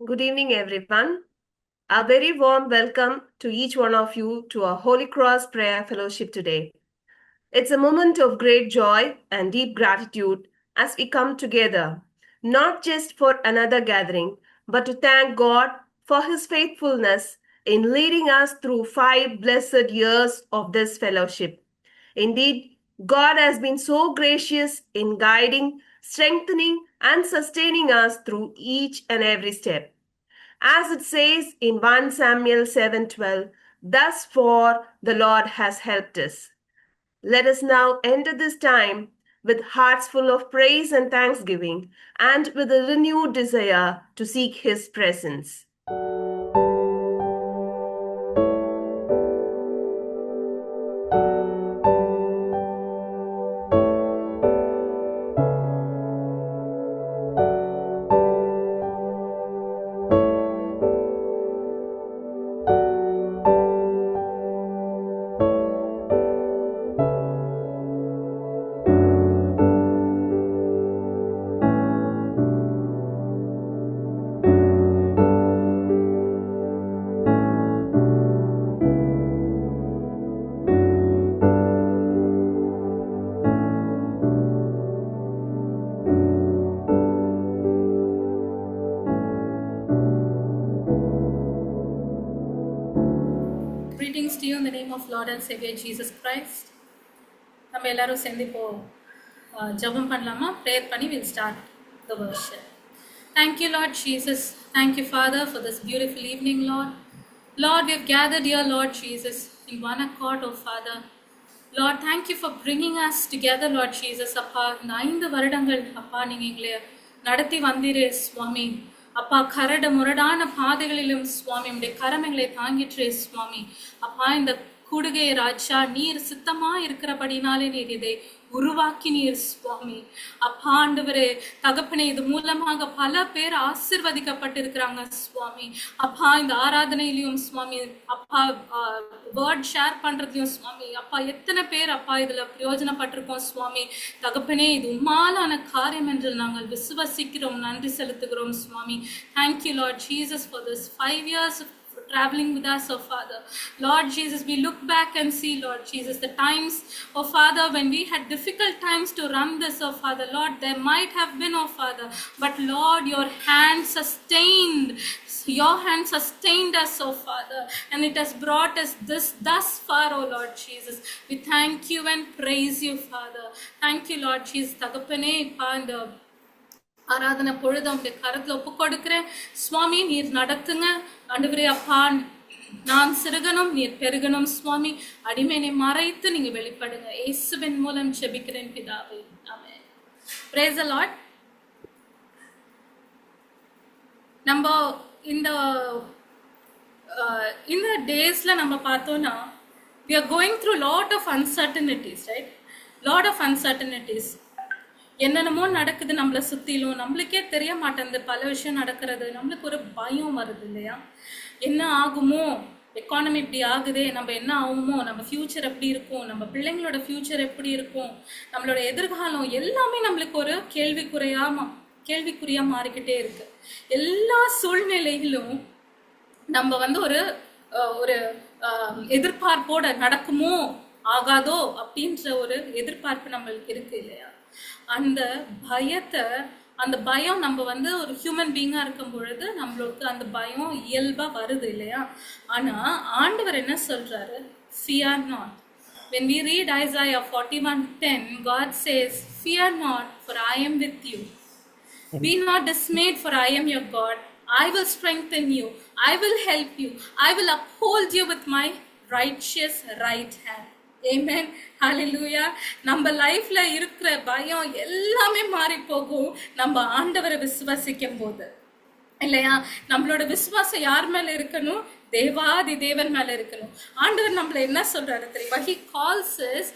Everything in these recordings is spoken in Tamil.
Good evening, everyone. A very warm welcome to each one of you to our Holy Cross Prayer Fellowship today. It's a moment of great joy and deep gratitude as we come together, not just for another gathering, but to thank God for His faithfulness in leading us through 5 blessed years of this fellowship. Indeed, God has been so gracious in guiding, strengthening, and sustaining us through each and every step. As it says in 1 Samuel 7:12, thus far the Lord has helped us. Let us now enter this time with hearts full of praise and thanksgiving and with a renewed desire to seek His presence. Greetings to you in the name of Lord and Savior Jesus Christ. நம்ம எல்லாரும் சேர்ந்து இப்போ ஜெபம் பண்ணலாமா? ப்ரேயர் பண்ணி we'll start the worship. Thank you, Lord Jesus. Thank you, Father, for this beautiful evening, Lord. Lord, we have gathered here, Lord Jesus, in one accord, oh Father. Lord, thank you for bringing us together, Lord Jesus. அப்பா, இந்த 5 வருடங்கள் அப்பா நீங்க எங்களை நடத்தி வந்தீரே சுவாமி. அப்பா, கரடு முரடான பாதைகளிலும் சுவாமி உடைய கரமைகளை தாங்கிற்றே சுவாமி. அப்பா, இந்த கூடுகை ராஜா நீர் சித்தமா இருக்கிறபடினாலே நீர் இதை உருவாக்கி நீர் சுவாமி. அப்பா ஆண்டவரே தகப்பனே, இது மூலமாக பல பேர் ஆசிர்வதிக்கப்பட்டிருக்கிறாங்க சுவாமி. அப்பா, இந்த ஆராதனையிலையும் சுவாமி, அப்பா வேர்ட் ஷேர் பண்றதுலையும் சுவாமி, அப்பா எத்தனை பேர் அப்பா இதுல பிரயோஜனப்பட்டிருக்கோம் சுவாமி. தகப்பனே, இது உம்மாலான காரியம் என்று நாங்கள் விசுவசிக்கிறோம், நன்றி செலுத்துகிறோம் சுவாமி. Thank you Lord Jesus for this 5 years traveling with us, oh Father. Lord Jesus, we look back and see, Lord Jesus, the times, oh Father, when we had difficult times to run this, oh Father. Lord, there might have been, oh Father, but Lord, your hand sustained us, oh Father, and it has brought us thus far, oh Lord Jesus. We thank you and praise you, Father. Thank you, Lord Jesus. தகப்பனே, இப்ப இந்த ஆராதனை பொழுது உங்களுடைய கரத்துல ஒப்பு கொடுக்கிறேன் சுவாமி. நீர் நடத்துங்க ஆண்டவரே. அப்பா, நான் சிறுகணும், நீர் பெருகணும் சுவாமி. அடிமையை மறைத்து நீங்க வெளிப்படுங்க. இயேசுவின் மூலம் ஜெபிக்கிறேன் பிதாவே, ஆமென். Praise the Lord. நம்ம இந்த டேஸ்ல நம்ம பார்த்தோம்னா we are going through lot of uncertainties, right? Lot of uncertainties. என்னென்னமோ நடக்குது நம்மளை சுத்திலும், நம்மளுக்கே தெரிய மாட்டேங்குது பல விஷயம் நடக்கிறது. நம்மளுக்கு ஒரு பயம் வருது இல்லையா? என்ன ஆகுமோ, எக்கானமி இப்படி ஆகுதே, நம்ம என்ன ஆகுமோ, நம்ம ஃபியூச்சர் எப்படி இருக்கும், நம்ம பிள்ளைங்களோட ஃபியூச்சர் எப்படி இருக்கும், நம்மளோட எதிர்காலம் எல்லாமே நம்மளுக்கு ஒரு கேள்விக்குறியா மாறிக்கிட்டே இருக்கு. எல்லா சூழ்நிலையிலும் நம்ம ஒரு எதிர்பார்ப்போட நடக்குமோ ஆகாதோ அப்படின்ற ஒரு எதிர்பார்ப்பு நம்மளுக்கு இருக்கு இல்லையா? அந்த பயம் நம்ம ஒரு ஹியூமன் பீயிங்கா இருக்கும் பொழுது நம்மளுக்கு அந்த பயம் இயல்பா வருது இல்லையா? ஆனா ஆண்டவர் என்ன சொல்றாரு? Fear not. When we read Isaiah 41:10, God says, Fear not, for I am with you. Be not dismayed, for I am your God. I will strengthen you. I will help you. I will uphold you with my righteous right hand. Amen. Hallelujah. நம்ம லைஃப்ல இருக்கிற பயம் எல்லாமே மாறி போகும் நம்ம ஆண்டவரை விசுவாசிக்கும் போது இல்லையா? நம்மளோட விசுவாசம் யார் மேல இருக்கணும்? தேவாதி தேவன் மேல இருக்கணும். ஆண்டவர் நம்மள என்ன சொல்றாரு தெரியுமா? He calls us,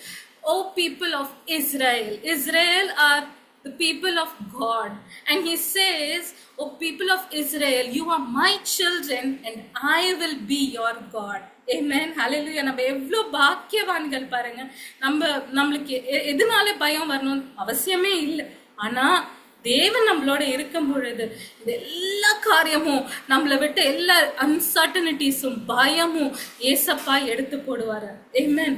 O people of Israel. Israel are the people of God, and he says, O people of Israel, you are my children and I will be your God. Amen. Hallelujah. நம்ம எவ்வளோ பாக்கியவான்கள் பாருங்க. நம்மளுக்கு எதனால பயம் வரணும் அவசியமே இல்லை. ஆனா தேவன் நம்மளோட இருக்கும் பொழுது இது எல்லா காரியமும் நம்மளை விட்டு எல்லா அன்சர்டனிட்டிஸும் பயமும் ஏசப்பா எடுத்து போடுவாரு. Amen.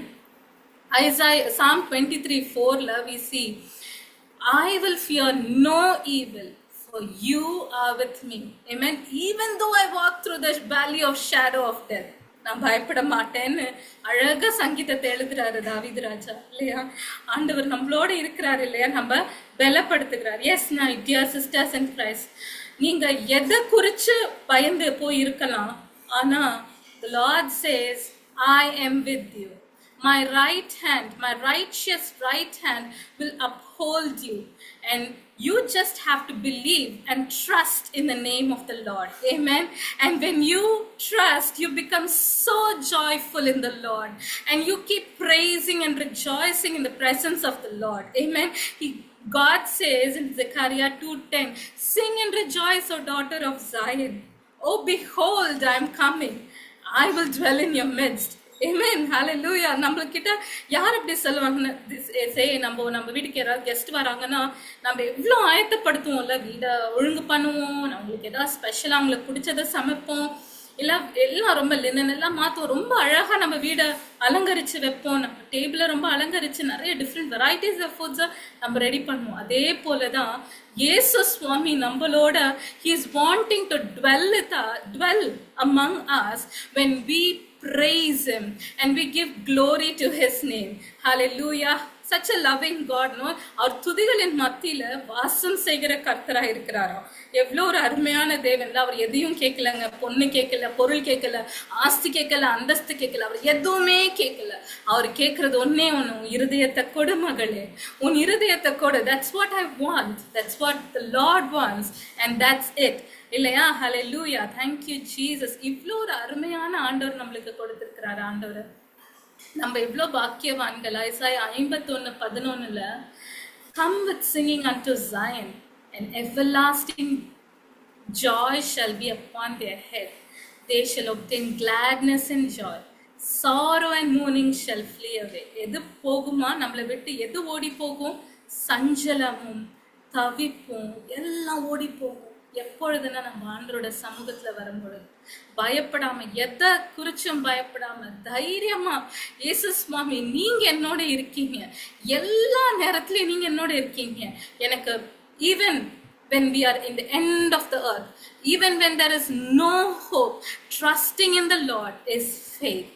Isaiah Psalm 23:4 we see, I will fear no evil, for you are with me. Amen. Even though I walk through the valley of shadow of death, நான் பயப்பட மாட்டேன்னு அழகா சங்கீதத்தை எழுதுறாரு தாவீது ராஜா இல்லையா. ஆண்டவர் நம்மளோட இருக்கிறாரு இல்லையா, நம்ம பலப்படுத்துகிறார். Yes my dear sisters and Christ, நீங்க எதை குறிச்சு பயந்து போய் இருக்கலாம், ஆனா the Lord says, I am with you. My right hand, my righteous right hand will uphold you. And you just have to believe and trust in the name of the Lord. Amen. And when you trust, you become so joyful in the Lord. And you keep praising and rejoicing in the presence of the Lord. Amen. God says in Zechariah 2:10, sing and rejoice, O daughter of Zion. Oh, behold, I am coming. I will dwell in your midst. Amen. Hallelujah. நம்மகிட்ட யார் அப்படி சொல்லுவாங்கன்னு, நம்ம வீட்டுக்கு யாராவது கெஸ்ட் வராங்கன்னா நம்ம எவ்வளோ ஆயத்தப்படுத்துவோம்ல, வீடை ஒழுங்கு பண்ணுவோம், நம்மளுக்கு ஏதாவது ஸ்பெஷலாக அவங்களுக்கு பிடிச்சதை சமைப்போம், எல்லாம் ரொம்ப லினன் எல்லாம் மாற்றுவோம், ரொம்ப அழகாக நம்ம வீடை அலங்கரித்து வைப்போம், நம்ம டேபிளை ரொம்ப அலங்கரித்து நிறைய டிஃப்ரெண்ட் வெரைட்டிஸ் ஆஃப் ஃபுட்ஸை நம்ம ரெடி பண்ணுவோம். அதே போல தான் இயேசு சுவாமி நம்மளோட he is wanting to dwell among us when we praise him and we give glory to his name. Hallelujah. Such a loving God, no? அவர் துதிகளின் மத்தியில வாசம் செய்கிற கர்த்தராக இருக்கிறாராம். எவ்வளோ ஒரு அருமையான தேவன். அவர் எதையும் கேட்கலங்க, பொண்ணு கேட்கல, பொருள் கேட்கல, ஆஸ்தி கேட்கல, அந்தஸ்து கேட்கல, அவர் எதுவுமே கேட்கல. அவர் கேட்கறது ஒன்னே ஒன்று, உன் இருதயத்தை கொடு மகளே, உன் இருதயத்தை கொடு. That's what I want. That's what the Lord wants and that's it. இல்லையா? ஹல்லேலூயா. Thank you Jesus. இவ்வளோ ஒரு அருமையான ஆண்டவர் நம்மளுக்கு கொடுத்திருக்கிறார். ஆண்டவர் நம்ம எவ்வளோ பாக்கியவான்கள். Isaiah 51:11 come with singing unto Zion and everlasting joy shall be upon their head. They shall obtain gladness and joy. Sorrow and mourning shall flee away. எது போகுமா நம்மளை விட்டு? எது ஓடி போகும்? சஞ்சலமும் தவிப்பும் எல்லாம் ஓடி போகும். எப்பொழுதுன்னா நம்ம ஆண்டவரோட சமூகத்துல வரும்பொழுது பயப்படாம, எதை குறிச்சும் பயப்படாம தைரியமா, இயேசு சுவாமி நீங்க என்னோட இருக்கீங்க, எல்லா நேரத்திலயும் நீங்க என்னோட இருக்கீங்க. எனக்கு even when we are in the end of the earth, even when there is no hope, trusting in the Lord is faith.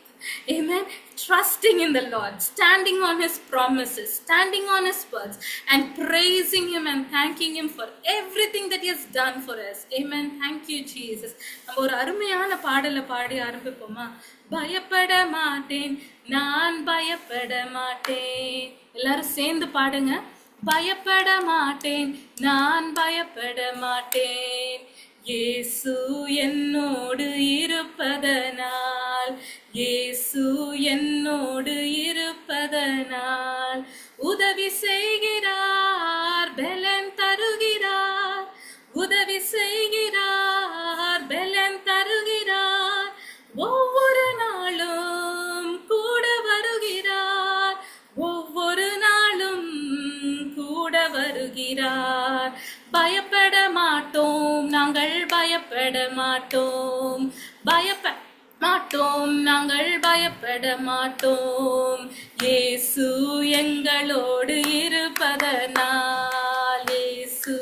Amen. Trusting in the Lord, standing on his promises, standing on his words and praising him and thanking him for everything that he has done for us. Amen. Thank you Jesus. நம்ம ஒரு அருமையான பாடலை பாடி ஆரம்பிப்போமா? பயப்பட மாட்டேன், நான் பயப்பட மாட்டேன். எல்லாரும் சேர்ந்து பாடுங்க. பயப்பட மாட்டேன், நான் பயப்பட மாட்டேன், இயேசு என்னோடு இருப்பதனால், இயேசு என்னோடு இருப்பதனால், உதவி செய்கிறார், பலன் தருகிறார், உதவி செய்கிறார், பலன் தருகிறார், ஒவ்வொரு நாளும் கூட வருகிறார், ஒவ்வொரு நாளும் கூட வருகிறார். பயப்பட மாட்டோம், நாங்கள் பயப்பட மாட்டோம், பயப்பட மாட்டோம், நாங்கள் பயப்பட மாட்டோம், இயேசு எங்களோடு இருப்பதனால், இயேசு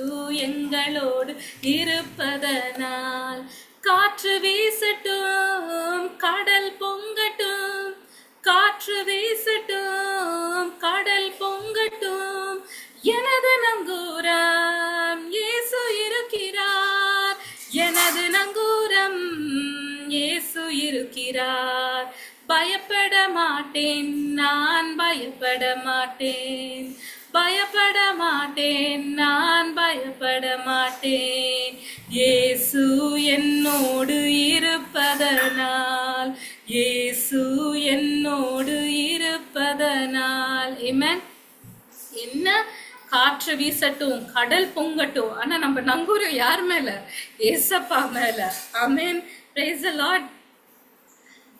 எங்களோடு இருப்பதனால். காற்று வீசட்டும், கடல் பொங்கட்டும், காற்று வீசட்டும், கடல் பொங்கட்டும், எனது நங்கூரம் இயேசு இருக்கிறார், எனது நங்கூரம் இயேசு இருக்கிறார். பயப்பட மாட்டேன், நான் பயப்பட மாட்டேன், பயப்பட மாட்டேன், நான் பயப்பட மாட்டேன், இயேசு என்னோடு இருப்பதனால், இயேசு என்னோடு இருப்பதனால். ஆமென். என்ன காற்று வீசட்டும், கடல் பொங்கட்டும், ஆனா நம்ம நங்கூரம் யார் மேல? ஏசப்பா மேல. ஆமென். Praise the Lord.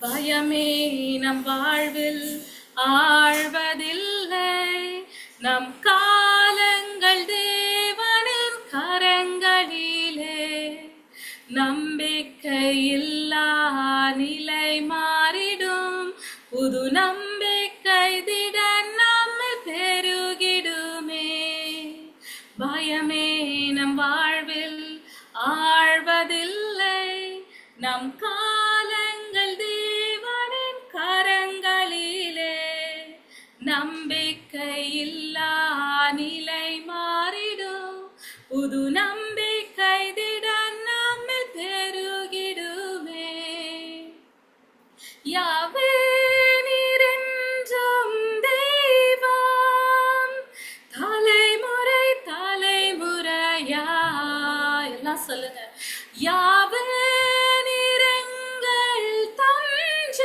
பயமே நம் வாழ்வில் ஆழ்வதில்லை, நம் காலங்கள் தேவனின் நம்பிக்கையில்லா நிலை மாறிடும், புது நம்பிக்கை திட நம்ம பெருகிடுமே. பயமே நம் வாழ்வில் ஆழ்வதில்லை, நம் காலங்கள் தேவனின் கரங்களிலே. நம்பிக்கையில்லா நிலை மாறிடும், புது நம்பிக்கை திட நம்மில் பெருகிடுமே. யாவே நீரென்றும் தெய்வம், தலைமுறை தலைமுறையா. எல்லாம் சொல்லுங்க. யாவே நீரெங்கள் தஞ்சம்,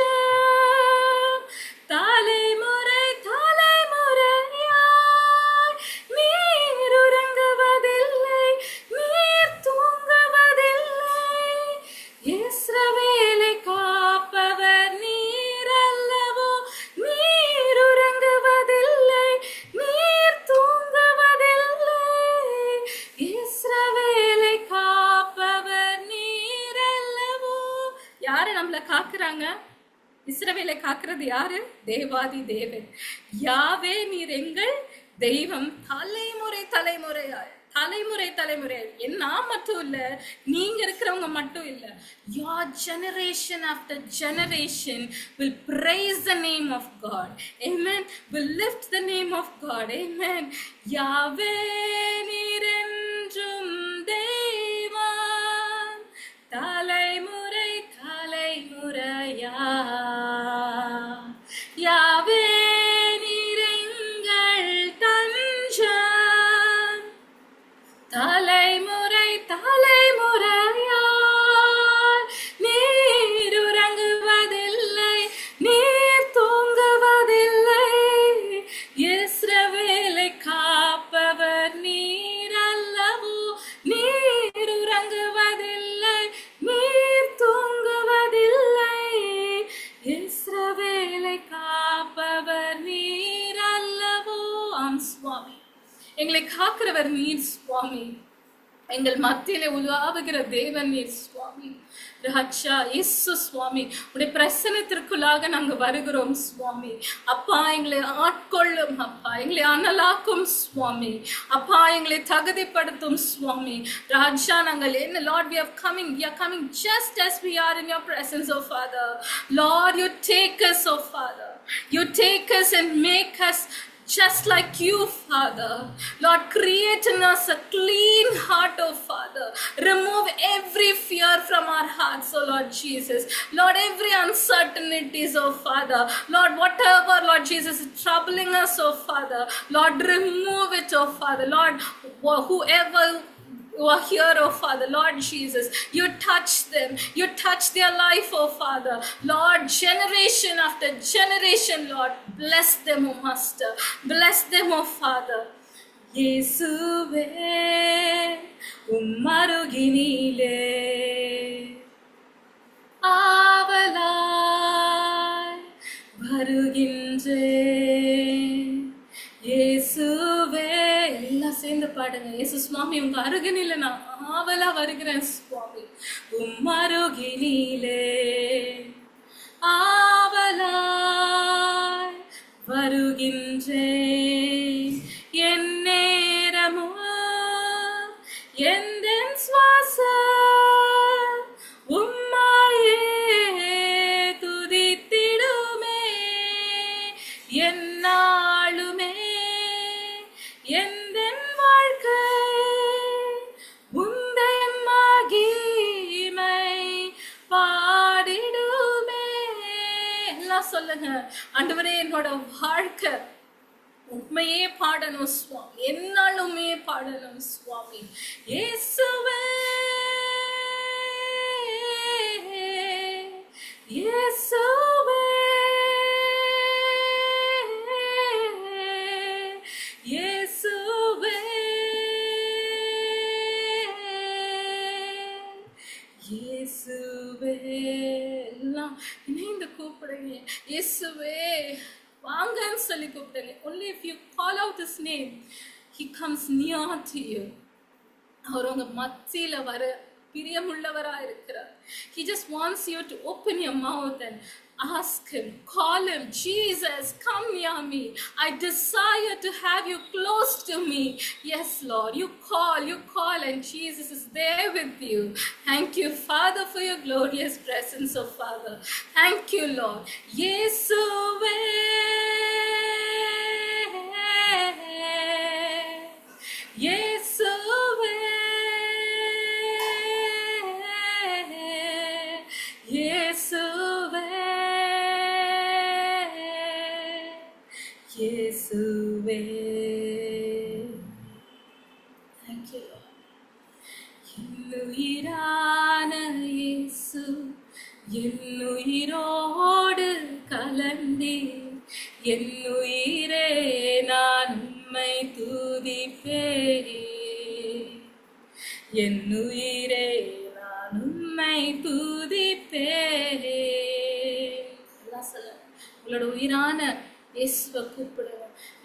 தலைமுறை தலைமுறையாய். நீர் உறங்குவதில்லை, நீர் தூங்குவதில்லை, இஸ்ரவேலை காப்பவர் நீர் அல்லவோ. நீர் உறங்குவதில்லை, நீர் தூங்குவதில்லை, இஸ்ரவேலை காப்பவர் நீர் அல்லவோ. யாரு நம்மள காக்குறாங்க? இஸ்ரவேலை காக்குறது யாரு? தேவாதி தேவன் யாவே நீர் எங்கள் தெய்வம், தலைமுறை தலைமுறையாய். தலைமுறை தலைமுறை நான் மட்டும் இல்ல, நீங்க இருக்கிறவங்க மட்டும் இல்ல. Your generation after generation will praise the name of God. Amen. Will lift the name of God. Amen. யாவே நீரென்றும் தெய்வம், தலைமுறை தலைமுறையா. யாவே நீரெங்கள் தஞ்சம், தலைமுறை தலைமுறையாய். நீர் உறங்குவதில்லை, நீர் தூங்குவதில்லை, இஸ்ரவேலை காப்பவர் நீர் அல்லவோ. நீர் உறங்குவதில்லை, நீர் தூங்குவதில்லை, இஸ்ரவேலை காப்பவர் நீர் அல்லவோ. ஆம் சுவாமி, எங்களை காக்கிறவர் நீர் சுவாமி. எங்கள் மத்தியிலே உலாவுகிற தேவன் நீர் சுவாமி. ராஜா இயேசு சுவாமி, உடைய பிரசன்னத்திற்குள்ளாக நாங்க வருகிறோம் சுவாமி. அப்பா எங்களை ஆட்கொள்ளும் அப்பா, எங்களை அனலாக்கும் சுவாமி. அப்பா எங்களை தகுதிப்படுத்தும் சுவாமி. ராஜா நாங்கள் என்ன Lord, we are coming just as we are in your presence, oh Father. Lord, you take us, oh Father. You take us and make us just like you, Father. Lord, create in us a clean heart, oh Father. Remove every fear from our hearts, oh Lord Jesus. Lord, every uncertainties, oh Father. Lord, whatever, Lord Jesus, is troubling us, oh Father. Lord, remove it, oh Father. Lord, whoever who are here, oh Father, Lord Jesus, you touch them, you touch their life, oh Father. Lord, generation after generation, Lord, bless them, oh Master, bless them, oh Father. Yesuve ummaruginile avalai varugindren. இயேசுவே, எல்லாம் சேர்ந்து பாடுங்க. இயேசு சுவாமி, உங்க அருகினில நான் ஆவலா வருகிறேன் சுவாமி. அருகினிலே ஆவலாய் வருகின்றேன். என் நேரமோ எந்த சுவாசம் உம்மாயே துதித்திடுமே. என்னாலுமே எந்தன் வாழ்க்கை உந்தன் மகிமை பாடிடுமே. எல்லாம் சொல்லுங்க. ஆண்டவரே, என்னோட வாழ்க்கை உண்மையே பாடணும் சுவாமி, என்னாலுமே பாடணும் சுவாமி. இயேசுவே இயேசுவே இயேசுவே இயேசுவே. எல்லாம் இணைந்து கூப்பிடுங்க. இயேசுவே வாங்கன்னு சொல்லி கூப்பிடுங்க. Only if you call out his name, he comes near to you. அவர் உங்க மத்தியில வர பிரியமுள்ளவராய் இருக்கிறார். He just wants you to open your mouth and ask him, call him, Jesus, come near me. I desire to have you close to me. Yes, Lord, you call, and Jesus is there with you. Thank you, Father, for your glorious presence, oh Father. Thank you, Lord. Yesuve, Yesuve, Yesuve, Yesuve. Thank you, Lord. என்னுயிரான இயேசு என்னுயிரோடு கலந்தே, என்னுயிரே நான் உம்மை துதிப்பேன். என்னுயிரே நான் உம்மை துதிப்பேன். எல்லாம் சொல்ல, உங்களோட உயிரான இயேசுவை கூப்பிடுங்க.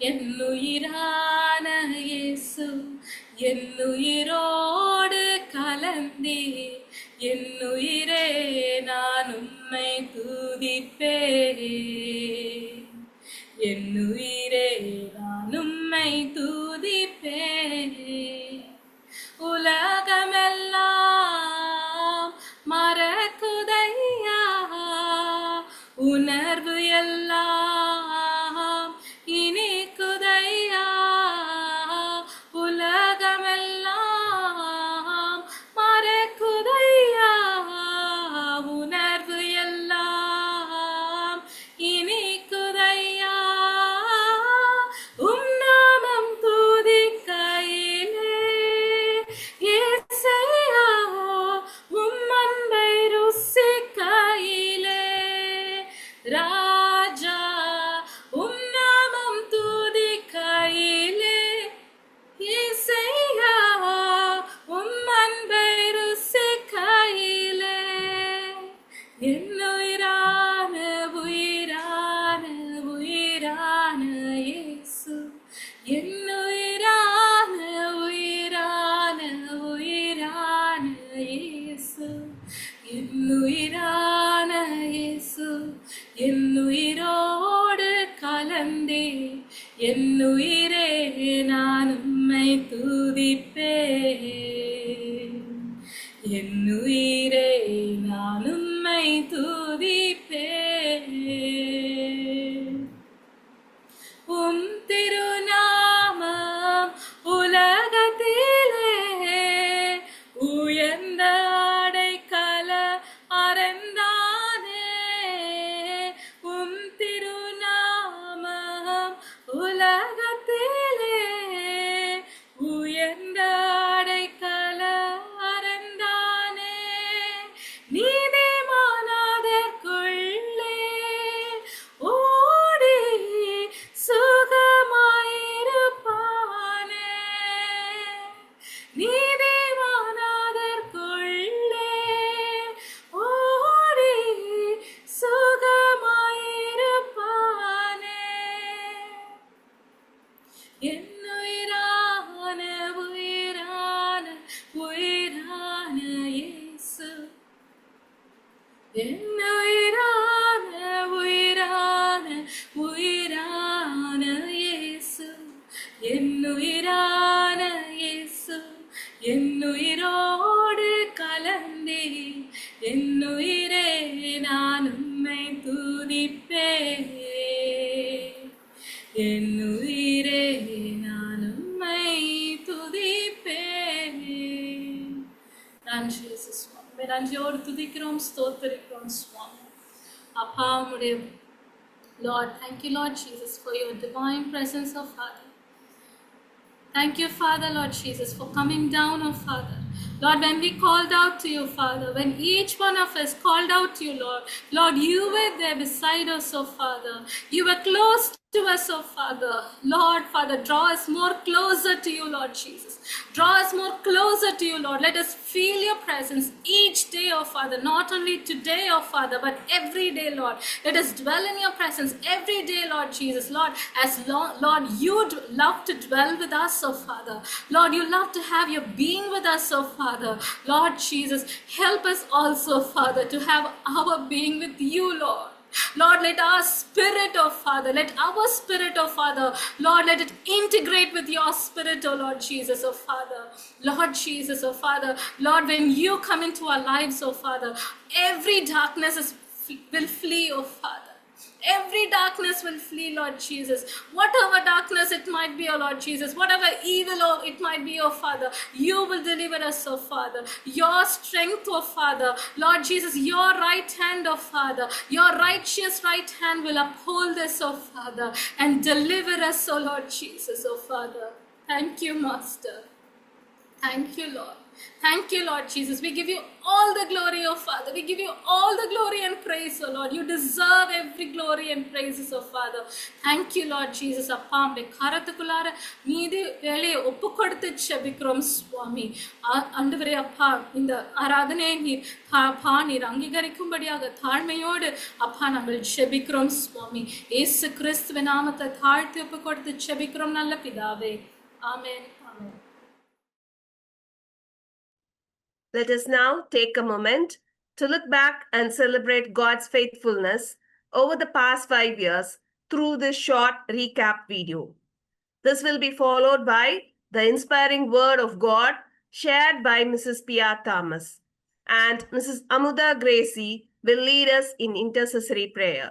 என்னுயிரான இயேசு என்னுயிரோடு கலந்தே, என்னுயிரே நான் உம்மை துதிப்பேன். என்னுயிரே நான் உம்மை துதிப்பேன். உலகமெல்லாம் மறக்குதையா, உணர்வு எல்லாம் இனிக்குதையா. உலகமெல்லாம் மறக்குதையா, உணர்வு எல்லாம் இனிக்குதையா. உம் நாமம் துதிக்கையிலே இயேசையா, உம் அன்பை ருசிக்கையிலே ராஜா, உம் நாமம் துதிக்கையிலே இயேசையா, உம் அன்பை ருசிக்கையிலே என்னுயிரான உயிரான உயிரான இயேசு, என்னுயிரான உயிரான உயிரான இயேசு, என்னுயிரான இயேசு என்னுயிரோடு கலந்தே, என்னுயிரே நான் உம்மை துதிப்பேன். என்னுயிரே நான் உம்மை துதிப்பேன். உம் திருநாமம் உலகத்திலே உயர்ந்த அடைக்கல அரணானே. உம் திருநாமம் உலகத்திலே உயர்ந்த அடைக்கல அரணானே. நீதிமானதற்குள்ளே ஓடி சுகமாயிருப்பானே. நீதிமானதற்குள்ளே ஓடி சுகமாயிருப்பானே. என்னுயிரான உயிரான உயிரான இயேசு, என்னுயிரான உயிரான உயிரான இயேசு, என்னுயிரான இயேசு என்னுயிரோடு கலந்தே, என்னுயிரே நான் உம்மை துதிப்பேன். என்னுயிரே நான் உம்மை துதிப்பேன். நன்றி இயேசு சுவாமி, நன்றியோடு துதிக்கிறோம், ஸ்தோத்திரிக்கிறோம் சுவாமி. அப்பா உம்முடைய Lord, thank you, Lord Jesus, for your divine presence, oh Father. Thank you, Father, Lord Jesus, for coming down, oh Father. Lord, when we called out to you, Father, when each one of us called out to you, Lord, you were there beside us, oh Father. You were close to us, oh Father. Lord, Father, draw us more closer to you, Lord Jesus. Draw us more closer to you, Lord. Let us feel your presence each day, oh Father. Not only today, oh Father, but every day, Lord. Let us dwell in your presence every day, Lord Jesus. Lord, Lord, you love to dwell with us, oh Father. Lord, you love to have your being with us, oh Father. Lord Jesus, help us also, Father, to have our being with you, Lord. Lord, let our spirit, oh Father, let our spirit, oh Father, Lord, let it integrate with your spirit, oh Lord Jesus, oh Father. Lord Jesus, oh Father, Lord, when you come into our lives, oh Father, every darkness will flee, oh Father. Every darkness will flee, Lord Jesus. Whatever darkness it might be, oh Lord Jesus, whatever evil oh, it might be, oh Father, you will deliver us, oh Father. Your strength, oh Father, Lord Jesus, your right hand, oh Father, your righteous right hand will uphold us, oh Father, and deliver us, oh Lord Jesus, oh Father. Thank you, Master. Thank you, Lord. Thank you, Lord Jesus. We give you all the glory, oh Father. We give you all the glory and praise, oh Lord. You deserve every glory and praises, oh Father. Thank you, Lord Jesus. அப்பா உம்முடைய கரத்துக்குள்ளார மீதி வேலையை ஒப்பு கொடுத்து செபிக்கிறோம் சுவாமி. ஆண்டவரே அப்பா, இந்த ஆராதனையை நீர் அப்பா நீர் அங்கீகரிக்கும்படியாக தாழ்மையோடு அப்பா நாங்கள் செபிக்கிறோம் சுவாமி. இயேசு கிறிஸ்துவின் நாமத்தை தாழ்த்தி ஒப்பு கொடுத்து செபிக்கிறோம் நல்ல பிதாவே. ஆமென். ஆமென். Let us now take a moment to look back and celebrate God's faithfulness over the past 5 years through this short recap video. This will be followed by the inspiring word of God shared by Mrs. Pia Thomas, and Mrs. Amuda Gracie will lead us in intercessory prayer.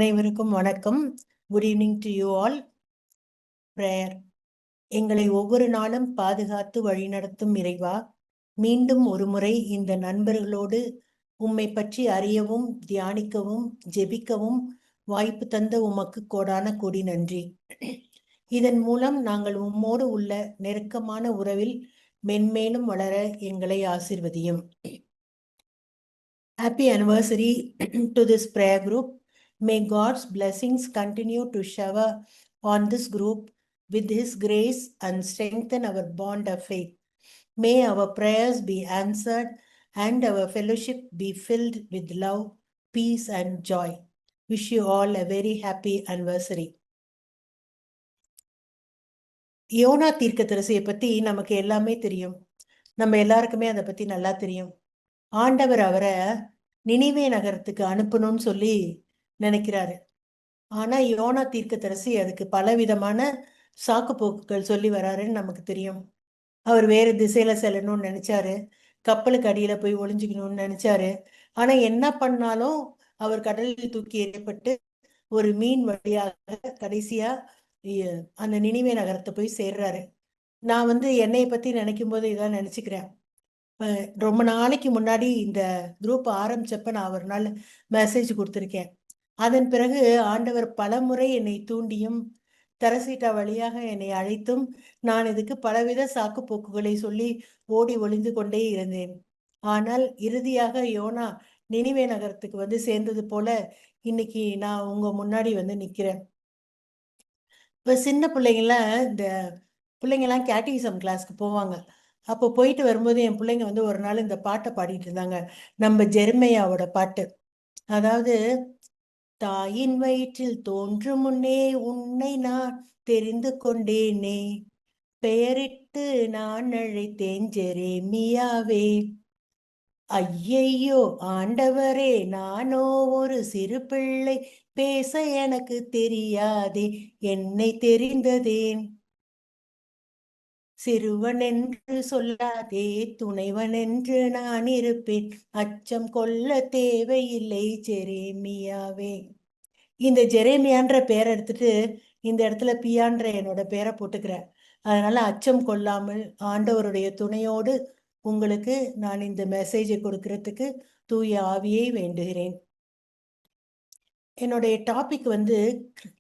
அனைவருக்கும் வணக்கம். Good evening to you all. Prayer. எங்களை ஒவ்வொரு நாளும் பாதுகாத்து வழிநடத்தும் இறைவா, மீண்டும் ஒரு முறை இந்த நண்பர்களோடு உம்மை பற்றி அறியவும் தியானிக்கவும் ஜெபிக்கவும் வாய்ப்பு தந்த உமக்கு கோடான கோடி நன்றி. இதன் மூலம் நாங்கள் உம்மோடு உள்ள நெருக்கமான உறவில் மென்மேலும் வளர எங்களை ஆசிர்வதியும். Happy anniversary to this prayer group. May God's blessings continue to shower on this group with His grace and strengthen our bond of faith. May our prayers be answered and our fellowship be filled with love, peace and joy. Wish you all a very happy anniversary. யோனா தீர்க்கதரிசியை பத்தி நமக்கு எல்லாமே தெரியும். நம்ம எல்லாருக்குமே அதை பத்தி நல்லா தெரியும். ஆண்டவர் அவரை நினிவே நகரத்துக்கு அனுப்பணும்னு சொல்லி நினைக்கிறாரு. ஆனா யோனா தீர்க்கதரிசி அதுக்கு பலவிதமான சாக்கு போக்குகள் சொல்லி வராருன்னு நமக்கு தெரியும். அவர் வேற திசையில செல்லணும்னு நினைச்சாரு, கப்பலுக்கு அடியில போய் ஒளிஞ்சுக்கணும்னு நினைச்சாரு. ஆனா என்ன பண்ணாலும் அவர் கடலில் தூக்கி எறியப்பட்டு ஒரு மீன் வழியாக கடைசியா அந்த நினிவே நகரத்தை போய் சேர்றாரு. நான் என்னை பத்தி நினைக்கும் போது இதான் நினைச்சுக்கிறேன். ரொம்ப நாளைக்கு முன்னாடி இந்த குரூப் ஆரம்பிச்சப்ப நான் ஒரு நாள் மெசேஜ் கொடுத்துருக்கேன். அதன் பிறகு ஆண்டவர் பலமுறை என்னை தூண்டியும் தரசீட்டா வழியாக என்னை அழைத்தும் நான் இதுக்கு பலவித சாக்கு போக்குகளை சொல்லி ஓடி ஒளிந்து கொண்டே இருந்தேன். ஆனால் இறுதியாக யோனா நினிவே நகரத்துக்கு சேர்ந்தது போல இன்னைக்கு நான் உங்க முன்னாடி நிக்கிறேன். இப்ப சின்ன பிள்ளைங்களாம் இந்த பிள்ளைங்கெல்லாம் கேட்டிசம் கிளாஸ்க்கு போவாங்க. அப்போ போயிட்டு வரும்போது என் பிள்ளைங்க ஒரு நாள் இந்த பாட்டை பாடிட்டு இருந்தாங்க, நம்ம ஜெர்மையாவோட பாட்டு. அதாவது, தாயின் வயிற்றில் தோன்றும் முன்னே உன்னை நான் தெரிந்து கொண்டேனே, பெயரிட்டு நான் அழைத்தேன் ஜெரேமியாவே. ஐயையோ ஆண்டவரே, நானோ ஒரு சிறு பிள்ளை, பேச எனக்கு தெரியாதே, என்னை தெரிந்ததேன். சிறுவன் என்று சொல்லாதே, துணைவன் என்று நான் இருப்பேன், அச்சம் கொள்ள தேவையில்லை ஜெரேமியாவே. இந்த ஜெரேமியான்ற பேரை எடுத்துட்டு இந்த இடத்துல பியான்ற என்னோட பேரை போட்டுக்கிறேன். அதனால அச்சம் கொள்ளாமல் ஆண்டவருடைய துணையோடு உங்களுக்கு நான் இந்த மெசேஜை கொடுக்கறதுக்கு தூய ஆவியை வேண்டுகிறேன். என்னுடைய டாபிக்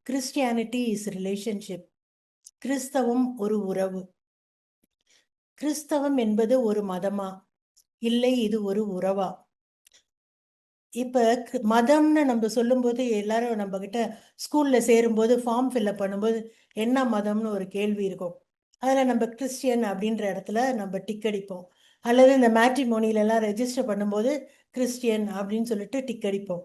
கிறிஸ்டியானிட்டி இஸ் ரிலேஷன்ஷிப். கிறிஸ்தவம் ஒரு உறவு. கிறிஸ்தவம் என்பது ஒரு மதமா, இல்லை இது ஒரு உறவா? இப்ப மதம்னு நம்ம சொல்லும்போது எல்லாரும் நம்ம கிட்ட ஸ்கூல்ல சேரும்போது ஃபார்ம் ஃபில்அப் பண்ணும்போது என்ன மதம்னு ஒரு கேள்வி இருக்கும். அதுல நம்ம கிறிஸ்டியன் அப்படின்ற இடத்துல நம்ம டிக் அடிப்போம். அல்லது இந்த மேட்ரிமோனியில எல்லாம் ரெஜிஸ்டர் பண்ணும்போது கிறிஸ்டியன் அப்படின்னு சொல்லிட்டு டிக் அடிப்போம்.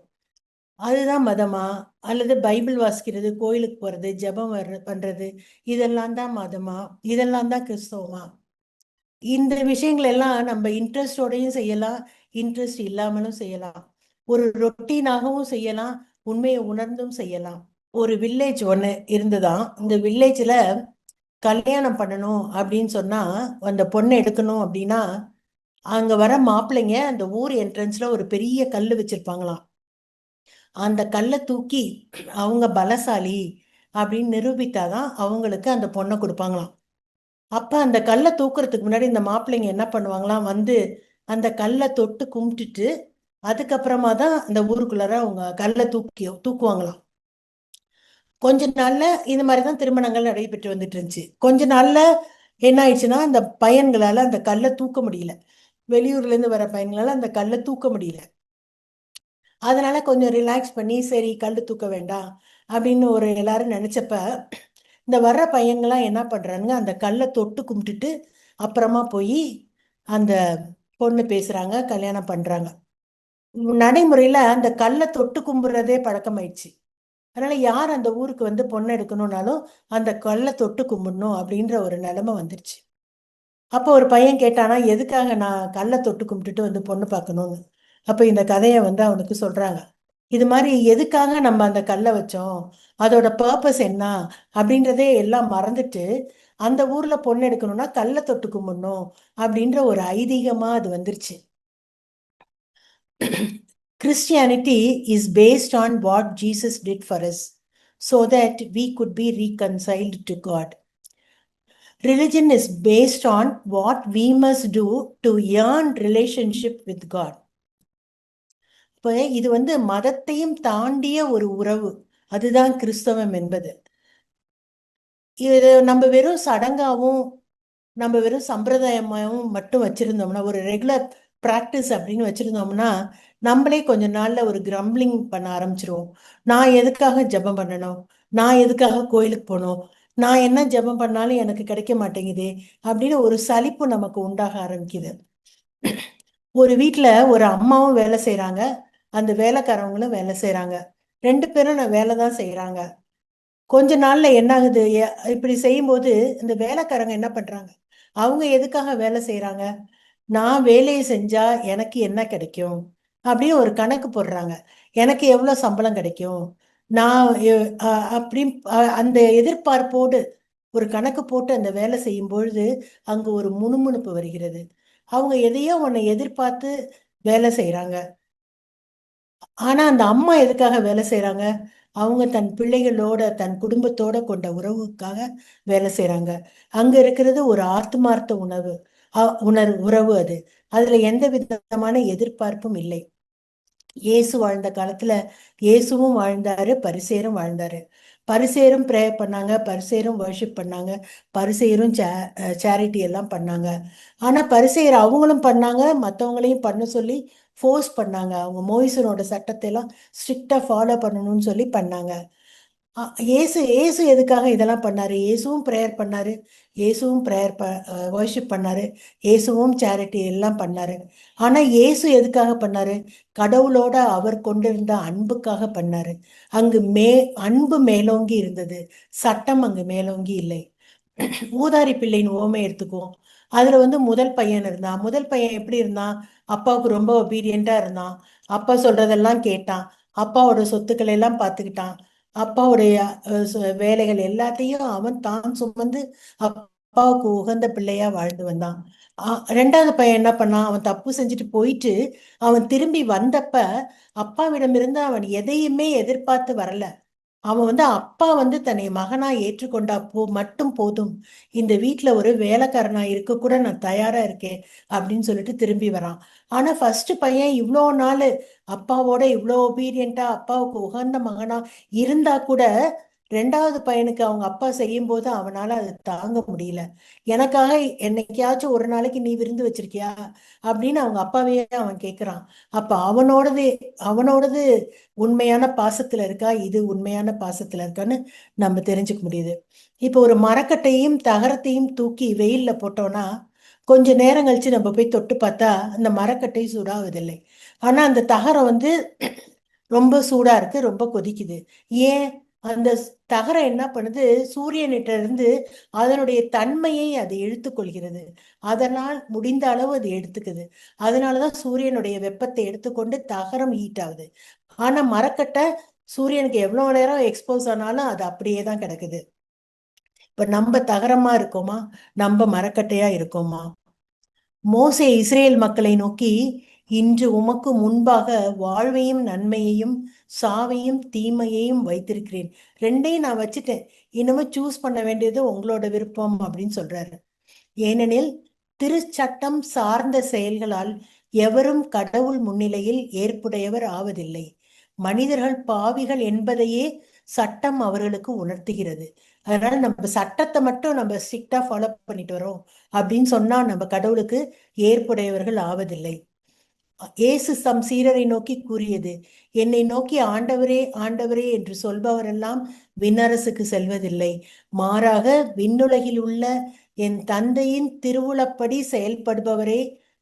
அதுதான் மதமா? அல்லது பைபிள் வாசிக்கிறது, கோயிலுக்கு போறது, ஜெபம் பண்றது, இதெல்லாம் தான் மதமா? இதெல்லாம் தான் கிறிஸ்தவமா? இந்த விஷயங்கள் எல்லாம் நம்ம இன்ட்ரெஸ்டோடையும் செய்யலாம், இன்ட்ரெஸ்ட் இல்லாமலும் செய்யலாம். ஒரு ரொட்டீனாகவும் செய்யலாம், உண்மையை உணர்ந்தும் செய்யலாம். ஒரு வில்லேஜ் ஒன்று இருந்துதான். இந்த வில்லேஜ்ல கல்யாணம் பண்ணணும் அப்படின்னு சொன்னா, அந்த பொண்ணை எடுக்கணும் அப்படின்னா அங்க வர மாப்பிள்ளைங்க அந்த ஊர் என்ட்ரன்ஸ்ல ஒரு பெரிய கல் வச்சிருப்பாங்களாம். அந்த கல்லை தூக்கி அவங்க பலசாலி அப்படின்னு நிரூபித்தாதான் அவங்களுக்கு அந்த பொண்ணை கொடுப்பாங்களாம். அப்ப அந்த கல்லை தூக்குறதுக்கு முன்னாடி இந்த மாப்பிள்ளைங்க என்ன பண்ணுவாங்களாம், அந்த கல்லை தொட்டு கும்பிட்டுட்டு அதுக்கப்புறமா தான் அந்த ஊருக்குள்ளார அவங்க கல்லை தூக்குவாங்களாம். கொஞ்ச நாள்ல இந்த மாதிரிதான் திருமணங்கள் நடைபெற்று வந்துட்டு இருந்துச்சு. கொஞ்ச நாள்ல என்ன ஆயிடுச்சுன்னா, அந்த பையன்களால அந்த கல்லை தூக்க முடியல. வெளியூர்ல இருந்து வர பையன்களால அந்த கல்லை தூக்க முடியல. அதனால கொஞ்சம் ரிலாக்ஸ் பண்ணி சரி கல் தூக்க வேண்டாம் அப்படின்னு எல்லாரும் நினைச்சப்ப இந்த வர்ற பையங்கள்லாம் என்ன பண்றாங்க, அந்த கல்லை தொட்டு கும்பிட்டுட்டு அப்புறமா போய் அந்த பொண்ணு பேசுறாங்க, கல்யாணம் பண்றாங்க. நடைமுறையில அந்த கல்லை தொட்டு கும்பிடுறதே பழக்கமாயிடுச்சு. அதனால யார் அந்த ஊருக்கு பொண்ணை எடுக்கணும்னாலும் அந்த கல்லை தொட்டு கும்பிடணும் அப்படின்ற ஒரு நிலைமை வந்துருச்சு. அப்போ ஒரு பையன் கேட்டானா, எதுக்காக நான் கல்லை தொட்டு கும்பிட்டுட்டு பொண்ணு பார்க்கணும்னு. அப்ப இந்த கதையை அவனுக்கு சொல்றாங்க. இது மாதிரி எதுக்காக நம்ம அந்த கல்லை வச்சோம், அதோட பர்பஸ் என்ன அப்படின்றதே எல்லாம் மறந்துட்டு அந்த ஊர்ல பொண்ணு எடுக்கணும்னா கல்லை தொட்டு கும்பிடணும் அப்படின்ற ஒரு ஐதீகமா அது வந்துருச்சு. Christianity is based on what Jesus did for us so that we could be reconciled to God. Religion is based on what we must do to earn relationship with God. இப்போ இது மதத்தையும் தாண்டிய ஒரு உறவு, அதுதான் கிறிஸ்தவம் என்பது. இது நம்ம வெறும் சடங்காவும் நம்ம வெறும் சம்பிரதாயமாகவும் மட்டும் வச்சிருந்தோம்னா, ஒரு ரெகுலர் ப்ராக்டிஸ் அப்படின்னு வச்சிருந்தோம்னா, நம்மளே கொஞ்ச நாள்ல ஒரு கிரம்பிளிங் பண்ண ஆரம்பிச்சிருவோம். நான் எதுக்காக ஜெபம் பண்ணணும், நான் எதுக்காக கோயிலுக்கு போகணும், நான் என்ன ஜெபம் பண்ணாலும் எனக்கு கிடைக்க மாட்டேங்குது அப்படின்னு ஒரு சலிப்பு நமக்கு உண்டாக ஆரம்பிக்குது. ஒரு வீட்டில் ஒரு அம்மாவும் வேலை செய்கிறாங்க, அந்த வேலைக்காரவங்களும் வேலை செய்கிறாங்க. 2 பேரும் நான் வேலை தான் செய்கிறாங்க. கொஞ்ச நாள்ல என்ன ஆகுது, இப்படி செய்யும்போது இந்த வேலைக்காரங்க என்ன பண்றாங்க, அவங்க எதுக்காக வேலை செய்யறாங்க, நான் வேலையை செஞ்சா எனக்கு என்ன கிடைக்கும் அப்படின்னு ஒரு கணக்கு போடுறாங்க. எனக்கு எவ்வளவு சம்பளம் கிடைக்கும், நான் அப்படி அந்த எதிர்பார்ப்போடு ஒரு கணக்கு போட்டு அந்த வேலை செய்யும் பொழுது அங்க ஒரு முணுமுணுப்பு வருகிறது. அவங்க எதையோ ஒன்னை எதிர்பார்த்து வேலை செய்யறாங்க. ஆனா அந்த அம்மா எதுக்காக வேலை செய்யறாங்க, அவங்க தன் பிள்ளைகளோட தன் குடும்பத்தோட கொண்ட உறவுக்காக வேலை செய்யறாங்க. அங்க இருக்கிறது ஒரு ஆத்மார்த்த உறவு. அதுல எந்த விதமான எதிர்பார்ப்பும் இல்லை. இயேசு வாழ்ந்த காலத்துல இயேசுவும் வாழ்ந்தாரு, பரிசேரும் வாழ்ந்தாரு. பரிசேரும் ப்ரேயர் பண்ணாங்க, பரிசேரும் வர்ஷிப் பண்ணாங்க, பரிசேரும் சேரிட்டி எல்லாம் பண்ணாங்க. ஆனா பரிசேயர் அவங்களும் பண்ணாங்க, மற்றவங்களையும் பண்ண சொல்லி ஃபோர்ஸ் பண்ணாங்க. அவங்க மோயிசனோட சட்டத்தை எல்லாம் ஸ்ட்ரிக்டா ஃபாலோ பண்ணணும்னு சொல்லி பண்ணாங்க. இயேசு இயேசு எதுக்காக இதெல்லாம் பண்ணாரு, இயேசுவும் ப்ரேயர் பண்ணாரு, இயேசுவும் வர்ஷிப் பண்ணாரு, இயேசுவும் சேரிட்டி எல்லாம் பண்ணாரு. ஆனா இயேசு எதுக்காக பண்ணாரு, கடவுளோட அவர் கொண்டிருந்த அன்புக்காக பண்ணாரு. அங்கு அன்பு மேலோங்கி இருந்தது, சட்டம் அங்கு மேலோங்கி இல்லை. ஊதாரி பிள்ளையின் ஓமை எடுத்துக்குவோம். அதுல முதல் பையன் இருந்தான். முதல் பையன் எப்படி இருந்தான், அப்பாவுக்கு ரொம்ப ஒபீடியண்டா இருந்தான், அப்பா சொல்றதெல்லாம் கேட்டான், அப்பாவோட சொத்துக்களை எல்லாம் பார்த்துக்கிட்டான், அப்பாவுடைய வேலைகள் எல்லாத்தையும் அவன் தான் சுமந்து அப்பாவுக்கு உகந்த பிள்ளையா வாழ்ந்து வந்தான். 2வது பையன் என்ன பண்ணான், அவன் தப்பு செஞ்சுட்டு போயிட்டு அவன் திரும்பி வந்தப்ப அப்பாவிடமிருந்து அவன் எதையுமே எதிர்பார்த்து வரல. அவன் அப்பா தன்னை மகனா ஏற்றுக்கொண்டா மட்டும் போதும், இந்த வீட்டுல ஒரு வேலைக்காரனா இருக்க கூட நான் தயாரா இருக்கேன் அப்படின்னு சொல்லிட்டு திரும்பி வரான். ஆனா ஃபர்ஸ்ட் பையன் இவ்வளோ நாள் அப்பாவோட இவ்வளோ ஒபீடியண்டா அப்பாவுக்கு உகந்த மகனா இருந்தா கூட 2வது பையனுக்கு அவங்க அப்பா செய்யும் போது அவனால அதை தாங்க முடியல. எனக்காக என்னைக்காச்சும் ஒரு நாளைக்கு நீ விருந்து வச்சிருக்கியா அப்படின்னு அவங்க அப்பாவையே அவன் கேட்கிறான். அப்ப அவனோடது உண்மையான பாசத்துல இருக்கா, இது உண்மையான பாசத்துல இருக்கான்னு நம்ம தெரிஞ்சுக்க முடியுது. இப்போ ஒரு மரக்கட்டையும் தகரத்தையும் தூக்கி வெயில்ல போட்டோம்னா கொஞ்ச நேரம் கழிச்சு நம்ம போய் தொட்டு பார்த்தா அந்த மரக்கட்டை சூடாவதில்லை. ஆனா அந்த தகரம் ரொம்ப சூடா இருக்கு, ரொம்ப கொதிக்குது. ஏன், அந்த தகரம் என்ன பண்ணுது, சூரியனிட்ட இருந்து அதனுடைய தன்மையை அது இழுத்துக்கொள்கிறது, அதனால் முடிந்த அளவு அது எடுத்துக்குது. அதனாலதான் சூரியனுடைய வெப்பத்தை எடுத்துக்கொண்டு தகரம் ஹீட் ஆகுது. ஆனா மரக்கட்டை சூரியனுக்கு எவ்வளவு நேரம் எக்ஸ்போஸ் ஆனாலும் அது அப்படியே தான் கிடக்குது. இப்ப நம்ம தகரமா இருக்கோமா, நம்ம மரக்கட்டையா இருக்கோமா? மோசே இஸ்ரேல் மக்களை நோக்கி, இன்று உமக்கு முன்பாக வாழ்வையும் நன்மையையும் சாவையும் தீமையையும் வைத்திருக்கிறேன், 2ஐயும் நான் வச்சுட்டேன், இனிமே சூஸ் பண்ண வேண்டியது உங்களோட விருப்பம் அப்படின்னு சொல்றாரு. ஏனெனில் திருச்சட்டம் சார்ந்த செயல்களால் எவரும் கடவுள் முன்னிலையில் ஏற்புடையவர் ஆவதில்லை. மனிதர்கள் பாவிகள் என்பதையே சட்டம் அவர்களுக்கு உணர்த்துகிறது. அதனால நம்ம சட்டத்தை மட்டும் நம்ம ஸ்ட்ரிக்டா ஃபாலோ பண்ணிட்டு வரோம் அப்படின்னு சொன்னா நம்ம கடவுளுக்கு ஏற்புடையவர்கள் ஆவதில்லை. இயேசு தம் சீரரை நோக்கி கூறியது, என்னை நோக்கி ஆண்டவரே ஆண்டவரே என்று சொல்பவரெல்லாம் விண்ணரசுக்கு செல்வதில்லை, மாறாக விண்ணுலகில் உள்ள என் தந்தையின் திருவுளப்படி செயல்படுபவரே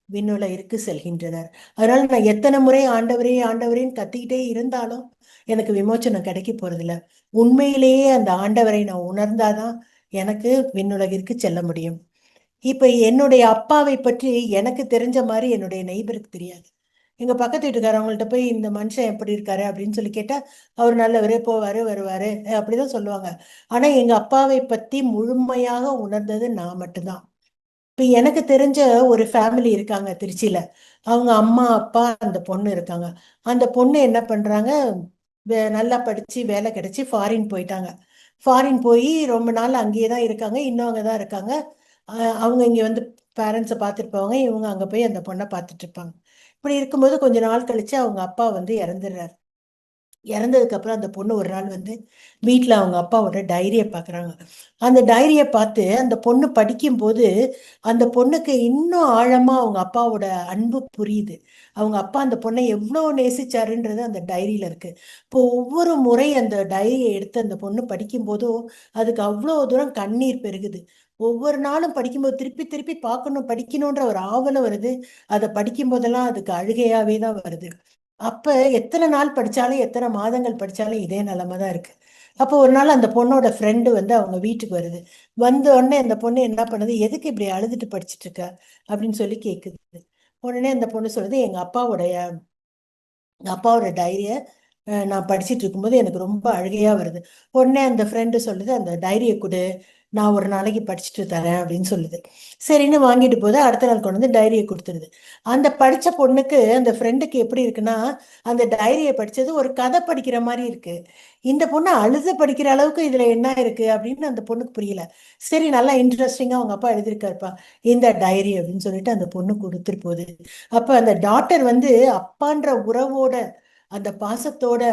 விண்ணுலகிற்கு செல்கின்றனர். அதனால நான் எத்தனை முறை ஆண்டவரே ஆண்டவரேன்னு கத்திக்கிட்டே இருந்தாலும் எனக்கு விமோச்சனம் கிடைக்க போறதில்ல. உண்மையிலேயே அந்த ஆண்டவரை நான் உணர்ந்தாதான் எனக்கு விண்ணுலகிற்கு செல்ல முடியும். இப்ப என்னுடைய அப்பாவை பற்றி எனக்கு தெரிஞ்ச மாதிரி என்னுடைய நெய்பருக்கு தெரியாது. எங்க பக்கத்து வீட்டுக்காரவங்கள்ட்ட போய் இந்த மனுஷன் எப்படி இருக்காரு அப்படின்னு சொல்லி கேட்டா, அவர் நல்லவரே, போவாரு வருவாரு அப்படிதான் சொல்லுவாங்க. ஆனா எங்க அப்பாவை பத்தி முழுமையாக உணர்ந்தது நான் மட்டும்தான். இப்ப எனக்கு தெரிஞ்ச ஒரு ஃபேமிலி இருக்காங்க திருச்சியில. அவங்க அம்மா அப்பா அந்த பொண்ணு இருக்காங்க. அந்த பொண்ணு என்ன பண்றாங்க, நல்லா படிச்சு வேலை கிடைச்சி ஃபாரின் போயிட்டாங்க. ஃபாரின் போய் ரொம்ப நாள் அங்கேயே தான் இருக்காங்க, இன்னும் அங்கே தான் இருக்காங்க. அவங்க இங்கே வந்து பேரண்ட்ஸை பார்த்துருப்பாங்க, இவங்க அங்கே போய் அந்த பொண்ணை பார்த்துட்டு இருப்பாங்க. இப்படி இருக்கும்போது கொஞ்ச நாள் கழிச்சு அவங்க அப்பா வந்து இறந்துடுறாரு. இறந்ததுக்கு அப்புறம் அந்த பொண்ணு ஒரு நாள் வந்து வீட்டில் அவங்க அப்பாவோட டைரியை பார்க்குறாங்க. அந்த டைரியை பார்த்து அந்த பொண்ணு படிக்கும்போது அந்த பொண்ணுக்கு இன்னும் ஆழமாக அவங்க அப்பாவோட அன்பு புரியுது. அவங்க அப்பா அந்த பொண்ணை எவ்வளோ நேசிச்சாருன்றது அந்த டைரியில் இருக்கு. இப்போ ஒவ்வொரு முறை அந்த டைரியை எடுத்து அந்த பொண்ணு படிக்கும்போதும் அதுக்கு அவ்வளோ தூரம் கண்ணீர் பெருகுது. ஒவ்வொரு நாளும் படிக்கும்போது திருப்பி திருப்பி பார்க்கணும் படிக்கணுன்ற ஒரு ஆவலும் வருது. அதை படிக்கும் போதெல்லாம் அதுக்கு அழுகையாவே தான் வருது. அப்ப எத்தனை நாள் படிச்சாலும் எத்தனை மாதங்கள் படிச்சாலும் இதே நிலைமை தான் இருக்கு. அப்போ ஒரு நாள் அந்த பொண்ணோட ஃப்ரெண்டு வந்து அவங்க வீட்டுக்கு வருது. வந்த உடனே அந்த பொண்ணு என்ன பண்ணுது, எதுக்கு இப்படி அழுதுட்டு படிச்சுட்டு இருக்க அப்படின்னு சொல்லி கேக்குது. உடனே அந்த பொண்ணு சொல்லுது, எங்க அப்பாவோட டைரியை நான் படிச்சிட்டு இருக்கும்போது எனக்கு ரொம்ப அழுகையா வருது. உடனே அந்த ஃப்ரெண்டு சொல்லுது, அந்த டைரியை கொடு, நான் ஒரு நாளைக்கு படிச்சுட்டு தரேன் அப்படின்னு சொல்லுது. சரின்னு வாங்கிட்டு போது அடுத்த நாள் கொண்டு வந்து டைரியை கொடுத்துருது. அந்த படிச்ச பொண்ணுக்கு அந்த ஃப்ரெண்டுக்கு எப்படி இருக்குன்னா, அந்த டைரியை படிச்சது ஒரு கதை படிக்கிற மாதிரி இருக்கு. இந்த பொண்ணு அழுது படிக்கிற அளவுக்கு இதுல என்ன இருக்கு அப்படின்னு அந்த பொண்ணுக்கு புரியல. சரி, நல்லா இன்ட்ரெஸ்டிங்கா அவங்க அப்பா எழுதியிருக்காருப்பா, இந்த டைரி அப்படின்னு சொல்லிட்டு அந்த பொண்ணு கொடுத்துட்டு போகுது. அப்ப அந்த டாட்டர் வந்து அப்பான்ற உறவோட அந்த பாசத்தோட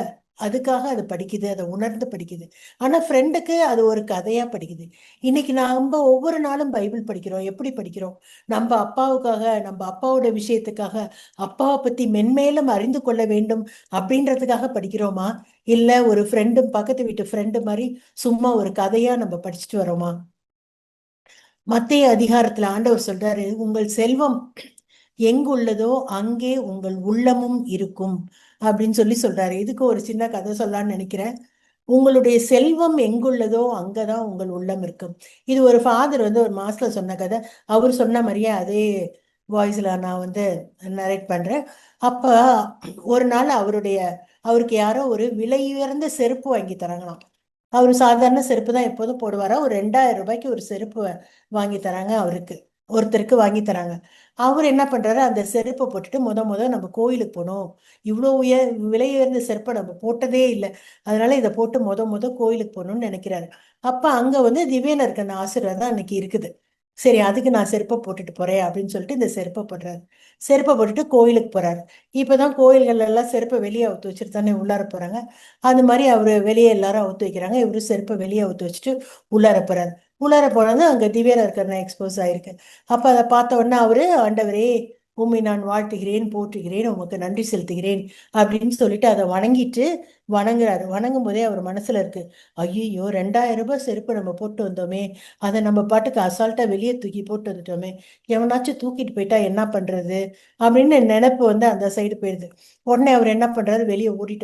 அதுக்காக அது படிக்குது, அதை உணர்ந்து படிக்குது. ஆனா ஃப்ரெண்டுக்கு அது ஒரு கதையா படிக்குது. இன்னைக்கு நாம ஒவ்வொரு நாளும் பைபிள் படிக்கிறோம். எப்படி படிக்கிறோம்? நம்ம அப்பாவுக்காக, நம்ம அப்பாவோட விஷயத்துக்காக, அப்பாவை பத்தி மென்மேலும் அறிந்து கொள்ள வேண்டும் அப்படின்றதுக்காக படிக்கிறோமா? இல்ல ஒரு ஃப்ரெண்டு, பக்கத்து வீட்டு ஃப்ரெண்டு மாதிரி சும்மா ஒரு கதையா நம்ம படிச்சுட்டு வரோமா? மத்தேயு அதிகாரத்துல ஆண்டவர் சொல்றாரு, உங்கள் செல்வம் எங்குள்ளதோ அங்கே உங்கள் உள்ளமும் இருக்கும் அப்படின்னு சொல்லி சொல்றாரு. இதுக்கு ஒரு சின்ன கதை சொல்லலாம்னு நினைக்கிறேன். உங்களுடைய செல்வம் எங்குள்ளதோ அங்கதான் உங்கள் உள்ளம் இருக்கும். இது ஒரு ஃபாதர் வந்து ஒரு மாசத்துல சொன்ன கதை. அவர் சொன்ன மாதிரியே அதே வாய்ஸ்ல நான் வந்து நரேட் பண்றேன். அப்ப ஒரு நாள் அவருக்கு யாரோ ஒரு விலை உயர்ந்த செருப்பு வாங்கி தராங்களாம். அவர் சாதாரண செருப்பு தான் எப்போதும் போடுவாரா, ஒரு 2000 ரூபாய்க்கு ஒரு செருப்பு வாங்கி தராங்க அவருக்கு. ஒருத்தருக்கு வாங்கி தராங்க. அவர் என்ன பண்றாரு, அந்த செருப்பை போட்டுட்டு முத நம்ம கோயிலுக்கு போகணும், இவ்வளோ விலை உயர்ந்த செருப்பை நம்ம போட்டதே இல்லை, அதனால இதை போட்டு முத கோயிலுக்கு போகணும்னு நினைக்கிறாரு. அப்ப அங்க வந்து திவ்யனருக்கன் ஆசீர்வாதம் அன்னைக்கு இருக்குது. சரி, அதுக்கு நான் செருப்பை போட்டுட்டு போறேன் அப்படின்னு சொல்லிட்டு இந்த செருப்பை போடுறாரு. செருப்பை போட்டுட்டு கோயிலுக்கு போறாரு. இப்பதான் கோயில்கள் எல்லாம் செருப்பை வெளியே அவுத்து வச்சுட்டு தானே உள்ளார போறாங்க. அது மாதிரி அவரு வெளியே எல்லாரும் அவுத்து வைக்கிறாங்க. இவரு செருப்பை வெளியே அவுத்து வச்சுட்டு உள்ளார போறாரு. உள்ளார போனது அங்க திவ்யனா இருக்கிற எக்ஸ்போஸ் ஆயிருக்கு. அப்ப அதை பார்த்த உடனே அவரு, ஆண்டவரே உம்மை நான் வாழ்த்துகிறேன், போற்றுகிறேன், உமக்கு நன்றி செலுத்துகிறேன் அப்படின்னு சொல்லிட்டு அதை வணங்குறாரு. வணங்கும் போதே அவர் மனசுல இருக்கு, ஐயோ 2000 ரூபாய் செருப்பு நம்ம போட்டு வந்தோமே, அதை நம்ம பாட்டுக்கு அசால்ட்டா வெளியே தூக்கி போட்டு வந்துட்டோமே, எவனாச்சும் தூக்கிட்டு போயிட்டா என்ன பண்றது அப்படின்னு நினைப்பு வந்து அந்த சைடு போயிடுது. உடனே அவர் என்ன பண்றாரு, வெளியே ஓடி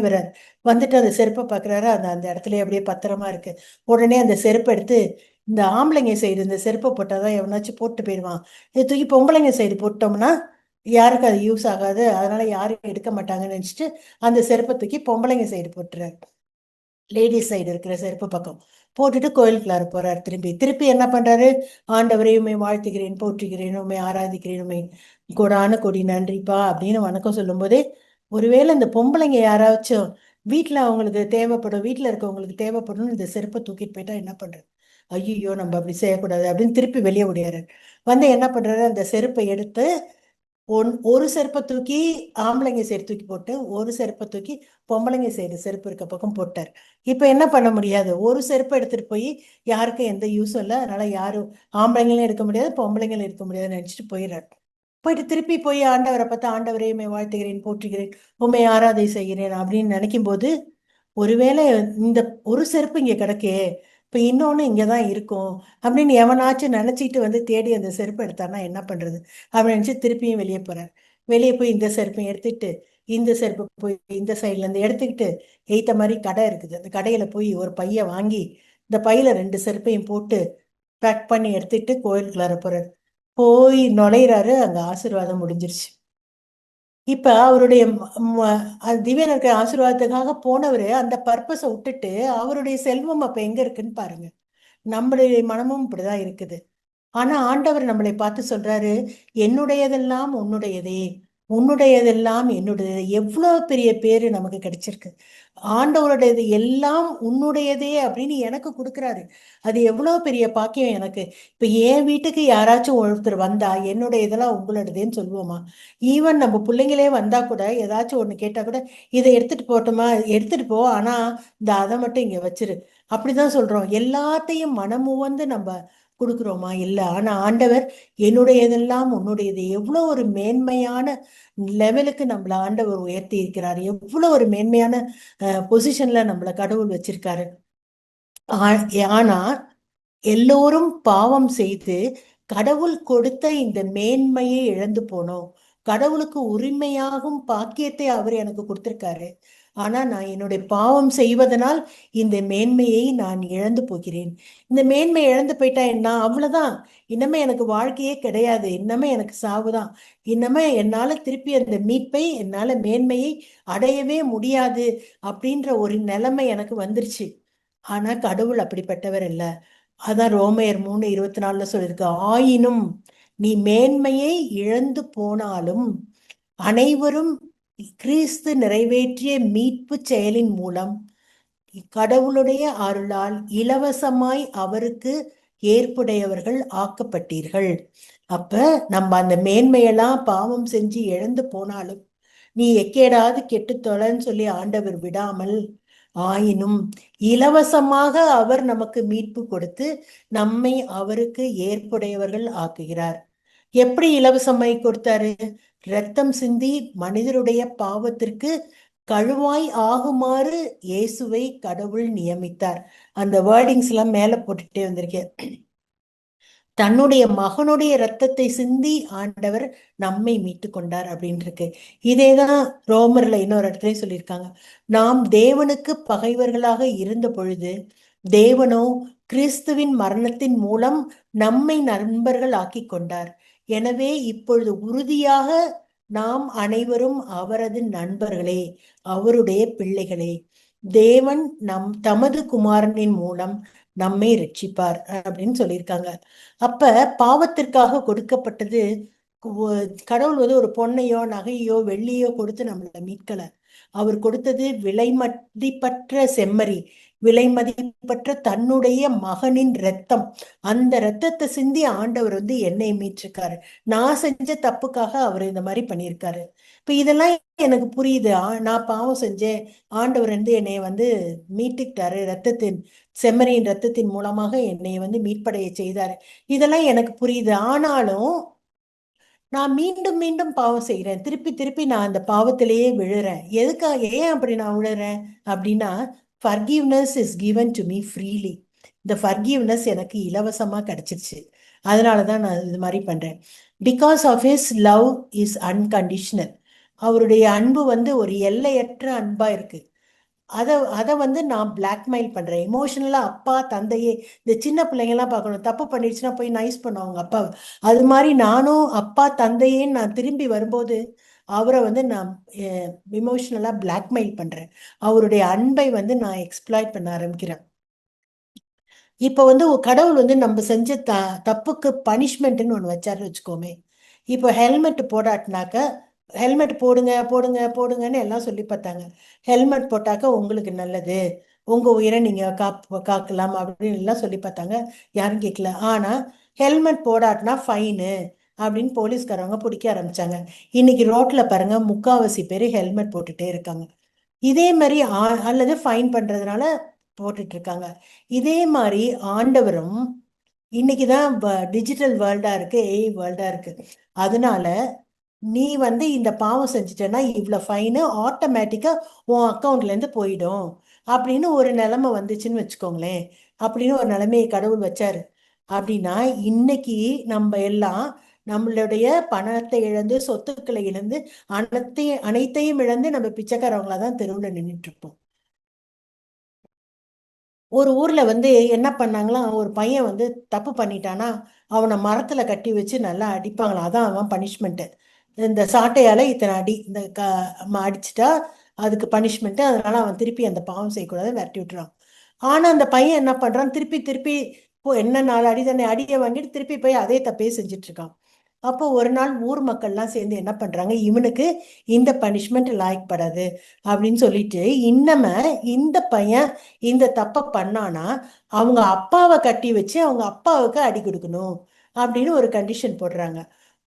வர்றாரு. வந்துட்டு அந்த செருப்பை பார்க்குறாரு, அந்த அந்த இடத்துல அப்படியே பத்திரமா இருக்கு. உடனே அந்த செருப்பை எடுத்து, இந்த ஆம்பளைங்க சைடு இந்த செருப்பை போட்டாதான் எவனாச்சும் போட்டு போயிடுவான், இதை தூக்கி பொம்பளைங்க சைடு போட்டோம்னா யாருக்கு அது யூஸ் ஆகாது, அதனால யாரும் எடுக்க மாட்டாங்கன்னு நினைச்சிட்டு அந்த செருப்பை தூக்கி பொம்பளைங்க சைடு போட்டுறாரு. லேடிஸ் சைடு இருக்கிற செருப்பு பக்கம் போட்டுட்டு கோயிலுக்குள்ளார போறாரு. திருப்பி திருப்பி என்ன பண்றாரு, ஆண்டவரே உம்மை வாழ்த்துகிறேன், போற்றுகிறேன், உம்மை ஆராதிக்கிறேன், உம்மை கொடான கொடி நன்றிப்பா அப்படின்னு வணக்கம் சொல்லும் போதே, ஒருவேளை இந்த பொம்பளைங்க யாராச்சும் வீட்டுல அவங்களுக்கு தேவைப்படும், வீட்டுல இருக்கவங்களுக்கு தேவைப்படும், இந்த செருப்பை தூக்கிட்டு போயிட்டா என்ன பண்றது? ஐயோ நம்ம அப்படி செய்யக்கூடாது அப்படின்னு திருப்பி வெளியே ஓடியாரு. வந்து என்ன பண்றாரு, அந்த செருப்பை எடுத்து ஒரு செருப்பை தூக்கி ஆம்பளைங்க சைடு தூக்கி போட்டு, ஒரு செருப்பை தூக்கி பொம்பளைங்க சைடு செருப்பு இருக்க பக்கம் போட்டார். இப்ப என்ன பண்ண முடியாது, ஒரு செருப்பை எடுத்துட்டு போய் யாருக்கும் எந்த யூஸும் இல்லை, அதனால யாரும் ஆம்பளைங்களும் எடுக்க முடியாது, பொம்பளைங்களும் எடுக்க முடியாதுன்னு நினைச்சிட்டு போயிடுறாரு. போயிட்டு திருப்பி போய் ஆண்டவரை பார்த்து, ஆண்டவரே உம்மை வாழ்த்துகிறேன், போற்றுகிறேன், உம்மை ஆராதை செய்கிறேன் அப்படின்னு நினைக்கும் போது, ஒருவேளை இந்த ஒரு செருப்பு இங்க கிடக்கே, இப்ப இன்னொன்னு இங்கதான் இருக்கும் அப்படின்னு எவனாச்சும் நினைச்சிட்டு வந்து தேடி அந்த செருப்பு எடுத்தான்னா என்ன பண்றது அப்படின்னு நினைச்சு திருப்பியும் வெளியே போறாரு. வெளியே போய் இந்த செருப்பையும் எடுத்துக்கிட்டு, இந்த செருப்பு போய் இந்த சைட்ல இருந்து எடுத்துக்கிட்டு, எய்த்த மாதிரி கடை இருக்குது, அந்த கடையில போய் ஒரு பைய வாங்கி இந்த பையில 2 செருப்பையும் போட்டு பேக் பண்ணி எடுத்துக்கிட்டு கோயிலுக்குள்ளார போறாரு. போய் நுழையிறாரு, அங்க ஆசீர்வாதம் முடிஞ்சிருச்சு. இப்ப அவருடைய திவ்யனருக்கு ஆசீர்வாதத்துக்காக போனவரு அந்த பர்பஸை விட்டுட்டு அவருடைய செல்வம் அப்ப எங்க இருக்குன்னு பாருங்க. நம்மளுடைய மனமும் இப்படிதான் இருக்குது. ஆனா ஆண்டவர் நம்மளை பார்த்து சொல்றாரு, என்னுடையதெல்லாம் உன்னுடையதே, உன்னுடையதெல்லாம் என்னுடையது. எவ்வளவு பெரிய பேரு நமக்கு கிடைச்சிருக்கு. ஆண்டவருடையது எல்லாம் உன்னுடையதே அப்படின்னு எனக்கு கொடுக்குறாரு. அது எவ்வளவு பெரிய பாக்கியம் எனக்கு. இப்ப என் வீட்டுக்கு யாராச்சும் ஒருத்தர் வந்தா என்னுடைய இதெல்லாம் உங்களோடதுன்னு சொல்லுவோமா? ஈவன் நம்ம பிள்ளைங்களே வந்தா கூட ஏதாச்சும் ஒண்ணு கேட்டா கூட, இதை எடுத்துட்டு போகட்டுமா, எடுத்துட்டு போ, ஆனா இந்த அதை மட்டும் இங்க வச்சிரு, அப்படிதான் சொல்றோம். எல்லாத்தையும் மனமுவந்து நம்ம கொடுக்குறோமா? இல்ல. ஆனா ஆண்டவர் என்னுடையதெல்லாம் உன்னுடையது. எவ்வளவு ஒரு மேன்மையான லெவலுக்கு நம்மள ஆண்டவர் உயர்த்தி இருக்கிறார். எவ்வளவு ஒரு மேன்மையான பொசிஷன்ல நம்மள கடவுள் வச்சிருக்காரு. ஆனா எல்லோரும் பாவம் செய்து கடவுள் கொடுத்த இந்த மேன்மையை இழந்து போனோம். கடவுளுக்கு உரிமையாகும் பாக்கியத்தை அவர் எனக்கு கொடுத்திருக்காரு. ஆனா நான் என்னுடைய பாவம் செய்வதனால் இந்த மேன்மையை நான் இழந்து போகிறேன். இந்த மேன்மை இழந்து போயிட்டா என்ன, அவ்வளவுதான். இன்னமே எனக்கு வாழ்க்கையே கிடையாது. இன்னமே எனக்கு சாவுதான். இன்னமே என்னால திருப்பி அந்த மீட்பை, என்னால மேன்மையை அடையவே முடியாது அப்படின்ற ஒரு நிலைமை எனக்கு வந்துருச்சு. ஆனா கடவுள் அப்படிப்பட்டவர் இல்ல. அதான் ரோமையர் 3:24 சொல்லியிருக்கு. ஆயினும் நீ மேன்மையை இழந்து போனாலும் அனைவரும் கிறிஸ்து நிறைவேற்றிய மீட்பு செயலின் மூலம் கடவுளுடைய அருளால் இலவசமாய் அவருக்கு ஏற்புடையவர்கள் ஆக்கப்பட்டீர்கள். அப்ப நம்ம அந்த மேன்மையெல்லாம் பாவம் செஞ்சு இழந்து போனாலும், நீ எக்கேடாவது கெட்டு தொலைன்னு சொல்லி ஆண்டவர் விடாமல், ஆயினும் இலவசமாக அவர் நமக்கு மீட்பு கொடுத்து நம்மை அவருக்கு ஏற்புடையவர்கள் ஆக்குகிறார். எப்படி இலவசமாய் கொடுத்தாரு? ரத்தம் சிந்தி மனிதருடைய பாவத்திற்கு கழுவாய் ஆகுமாறு இயேசுவை கடவுள் நியமித்தார். அந்த வேர்டிங்ஸ் எல்லாம் மேல போட்டுட்டே வந்திருக்கேன். தன்னுடைய மகனுடைய ரத்தத்தை சிந்தி ஆண்டவர் நம்மை மீட்டு கொண்டார் அப்படின்னு இருக்கு. இதேதான் ரோமர்ல இன்னொரு இடத்துலயும் சொல்லியிருக்காங்க. நாம் தேவனுக்கு பகைவர்களாக இருந்த பொழுது தேவனோ கிறிஸ்துவின் மரணத்தின் மூலம் நம்மை நண்பர்கள் ஆக்கி கொண்டார். எனவே இப்பொழுது உறுதியாக நாம் அனைவரும் அவரது நண்பர்களே, அவருடைய பிள்ளைகளே. தேவன் தமது குமாரனின் மூலம் நம்மை ரட்சிப்பார் அப்படின்னு சொல்லியிருக்காங்க. அப்ப பாவத்திற்காக கொடுக்கப்பட்டது. கடவுள் வந்து ஒரு பொன்னையோ நகையோ வெள்ளியோ கொடுத்து நம்மளை மீட்கல. அவர் கொடுத்தது விலை மதிப்பற்ற செம்மறி, விலை மதிப்பற்ற தன்னுடைய மகனின் ரத்தம். அந்த ரத்தத்தை சிந்தி ஆண்டவர் வந்து என்னை மீட்டிருக்காரு. நான் செஞ்ச தப்புக்காக அவர் இந்த மாதிரி பண்ணியிருக்காரு. இப்ப இதெல்லாம் எனக்கு புரியுது. நான் பாவம் செஞ்சேன், ஆண்டவர் வந்து என்னை வந்து மீட்டுக்கிட்டாரு, ரத்தத்தின் செம்மறியின் ரத்தத்தின் மூலமாக என்னை வந்து மீட்படைய செய்தாரு. இதெல்லாம் எனக்கு புரியுது. ஆனாலும் நான் மீண்டும் மீண்டும் பாவம் செய்யறேன். திருப்பி திருப்பி நான் அந்த பாவத்திலேயே விழுறேன். எதுக்காக, ஏன் அப்படி நான் விழுறேன் அப்படின்னா, forgiveness is given to me freely. இந்த forgiveness எனக்கு இலவசமா கிடைச்சிருச்சு. அதனாலதான் நான் இது மாதிரி பண்றேன். Because of his love is unconditional. அவருடைய அன்பு வந்து ஒரு எல்லையற்ற அன்பா இருக்கு. அதை அதை வந்து நான் பிளாக்மெயில் பண்றேன் எமோஷனலா. அப்பா தந்தையே, இந்த சின்ன பிள்ளைங்கெல்லாம் பார்க்கணும், தப்பு பண்ணிடுச்சுன்னா போய் நைஸ் பண்ணும் அவங்க அப்பாவை. அது மாதிரி நானும் அப்பா தந்தையேன்னு நான் திரும்பி வரும்போது அவரை வந்து நான் எமோஷனலா பிளாக்மெயில் பண்றேன். அவருடைய அன்பை வந்து நான் எக்ஸ்ப்ளாய்ட் பண்ண ஆரம்பிக்கிறேன். இப்ப வந்து கடவுள் வந்து நம்ம செஞ்ச தப்புக்கு பனிஷ்மெண்ட்னு ஒண்ணு வச்சாரு வச்சுக்கோமே. இப்போ ஹெல்மெட் போடாட்டினாக்க, ஹெல்மெட் போடுங்க போடுங்க போடுங்கன்னு எல்லாம் சொல்லி பார்த்தாங்க. ஹெல்மெட் போட்டாக்க உங்களுக்கு நல்லது, உங்க உயிரை நீங்க காக்கலாம் அப்படின்னு எல்லாம் சொல்லி பார்த்தாங்க. யாரும் கேட்கல. ஆனா ஹெல்மெட் போடாட்டினா ஃபைனு அப்படின்னு போலீஸ்காரவங்க பிடிக்க ஆரம்பிச்சாங்க. இன்னைக்கு ரோட்ல பாருங்க, முக்காவாசி பேர் ஹெல்மெட் போட்டுட்டே இருக்காங்க. இதே மாதிரி அல்லது ஃபைன் பண்றதுனால போட்டுட்டு இருக்காங்க. இதே மாதிரி ஆண்டவரும் இன்னைக்குதான் டிஜிட்டல் வேர்ல்டா இருக்கு, ஏஐ வேர்ல்டா இருக்கு. அதனால நீ வந்து இந்த பாவம் செஞ்சுட்டேன்னா இவ்வளவு ஃபைனு ஆட்டோமேட்டிக்கா உன் அக்கௌண்ட்ல இருந்து போயிடும் அப்படின்னு ஒரு நிலைமை வந்துச்சுன்னு வச்சுக்கோங்களேன். அப்படின்னு ஒரு நிலைமையை கடவுள் வச்சாரு. அப்படின்னா இன்னைக்கு நம்ம எல்லாம் நம்மளுடைய பணத்தை இழந்து, சொத்துக்களை இழந்து, அனைத்தையும் இழந்து நம்ம பிச்சைக்காரவங்களா தான் தெருவில் நின்றுட்டு இருப்போம். ஒரு ஊர்ல வந்து என்ன பண்ணாங்களாம், ஒரு பையன் வந்து தப்பு பண்ணிட்டானா அவனை மரத்துல கட்டி வச்சு நல்லா அடிப்பாங்களாம். அதான் அவன் பனிஷ்மெண்ட். இந்த சாட்டையால இத்தனை அடி, இந்த அடிச்சுட்டா அதுக்கு பனிஷ்மெண்ட். அதனால அவன் திருப்பி அந்த பாவம் செய்யக்கூடாது, விரட்டி விட்டுறான். ஆனா அந்த பையன் என்ன பண்றான், திருப்பி திருப்பி என்ன 4 அடி தானே, அடியை வாங்கிட்டு திருப்பி போய் அதே தப்பே செஞ்சுட்டு இருக்கான். அப்போ ஒரு நாள் ஊர் மக்கள்லாம் சேர்ந்து என்ன பண்றாங்க, இவனுக்கு இந்த பனிஷ்மெண்ட் லாய்க்கப்படாது அப்படின்னு சொல்லிட்டு, இன்னமே இந்த பையன் இந்த தப்பை பண்ணானா அவங்க அப்பாவை கட்டி வச்சு அவங்க அப்பாவுக்கு அடி கொடுக்கணும் அப்படின்னு ஒரு கண்டிஷன் போடுறாங்க.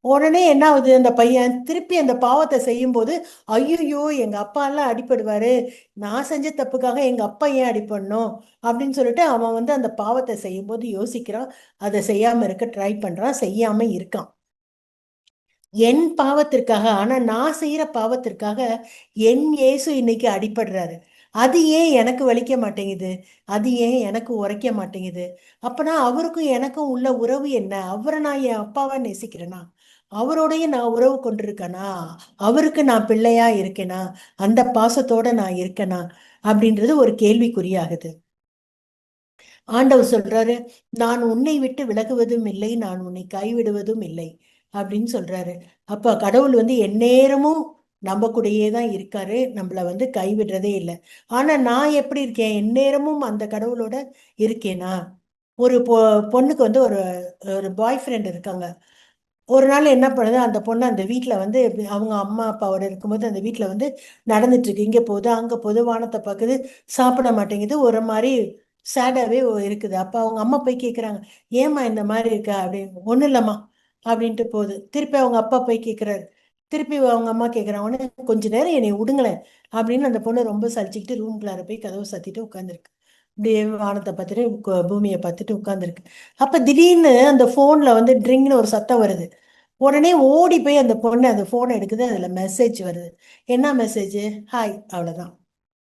உடனே என்ன ஆகுது, அந்த பையன் திருப்பி அந்த பாவத்தை செய்யும் போது, ஐயோ எங்க அப்பா எல்லாம் அடிபடுவாரு, நான் செஞ்ச தப்புக்காக எங்க அப்பா ஏன் அடிபடணும் அப்படின்னு சொல்லிட்டு அவன் வந்து அந்த பாவத்தை செய்யும் போது யோசிக்கிறான். அதை செய்யாம இருக்க ட்ரை பண்றான், செய்யாம இருக்கான். என் பாவத்திற்காக, ஆனா நான் செய்யற பாவத்திற்காக என் இயேசு இன்னைக்கு அடிபடுறாரு. அது ஏன் எனக்கு வலிக்க மாட்டேங்குது, அது ஏன் எனக்கு உரைக்க மாட்டேங்குது? அப்பனா அவருக்கும் எனக்கும் உள்ள உறவு என்ன? அவரை நான் என் அப்பாவா நேசிக்கிறேனா? அவரோடைய நான் உறவு கொண்டிருக்கேனா? அவருக்கு நான் பிள்ளையா இருக்கேனா? அந்த பாசத்தோட நான் இருக்கேனா? அப்படின்றது ஒரு கேள்விக்குறியாகுது. ஆண்டவர் சொல்றாரு, நான் உன்னை விட்டு விலகுவதும் இல்லை, நான் உன்னை கைவிடுவதும் இல்லை அப்படின்னு சொல்றாரு. அப்ப கடவுள் வந்து எந்நேரமும் நம்ம கூடயே தான் இருக்காரு, நம்மள வந்து கைவிடுறதே இல்லை. ஆனா நான் எப்படி இருக்கேன், எந்நேரமும் அந்த கடவுளோட இருக்கேனா? ஒரு பொண்ணுக்கு வந்து ஒரு ஒரு பாய் ஃப்ரெண்ட் இருக்காங்க. ஒரு நாள் என்ன பண்ணுது, அந்த பொண்ணு அந்த வீட்டில் வந்து அவங்க அம்மா அப்பாவோட இருக்கும்போது அந்த வீட்டில் வந்து நடந்துட்டு இருக்கு, இங்கே போகுது அங்கே போகுது, வானத்தை பார்க்குது, சாப்பிட மாட்டேங்குது, ஒரு மாதிரி சேடாகவே இருக்குது. அப்போ அவங்க அம்மா போய் கேட்குறாங்க, ஏம்மா இந்த மாதிரி இருக்கா அப்படின்னு. ஒன்றும் இல்லைம்மா அப்படின்ட்டு போகுது. திருப்பி அவங்க அப்பா போய் கேட்குறாரு, திருப்பி அவங்க அம்மா கேட்குறாங்க, உடனே கொஞ்ச நேரம் என்னை விடுங்களேன் அப்படின்னு அந்த பொண்ணு ரொம்ப சலிச்சுக்கிட்டு ரூம்குள்ளார போய் கதவை சாத்திட்டு உட்காந்துருக்கு. இப்படியே வானத்தை பார்த்துட்டு பூமியை பார்த்துட்டு உட்காந்துருக்கு. அப்போ திடீர்னு அந்த ஃபோனில் வந்து ட்ரிங்க்னு ஒரு சத்தம் வருது. உடனே ஓடி போய் அந்த பொண்ணு அந்த போனை எடுக்குது, அதுல மெசேஜ் வருது. என்ன மெசேஜ்? ஹாய், அவ்வளவுதான்.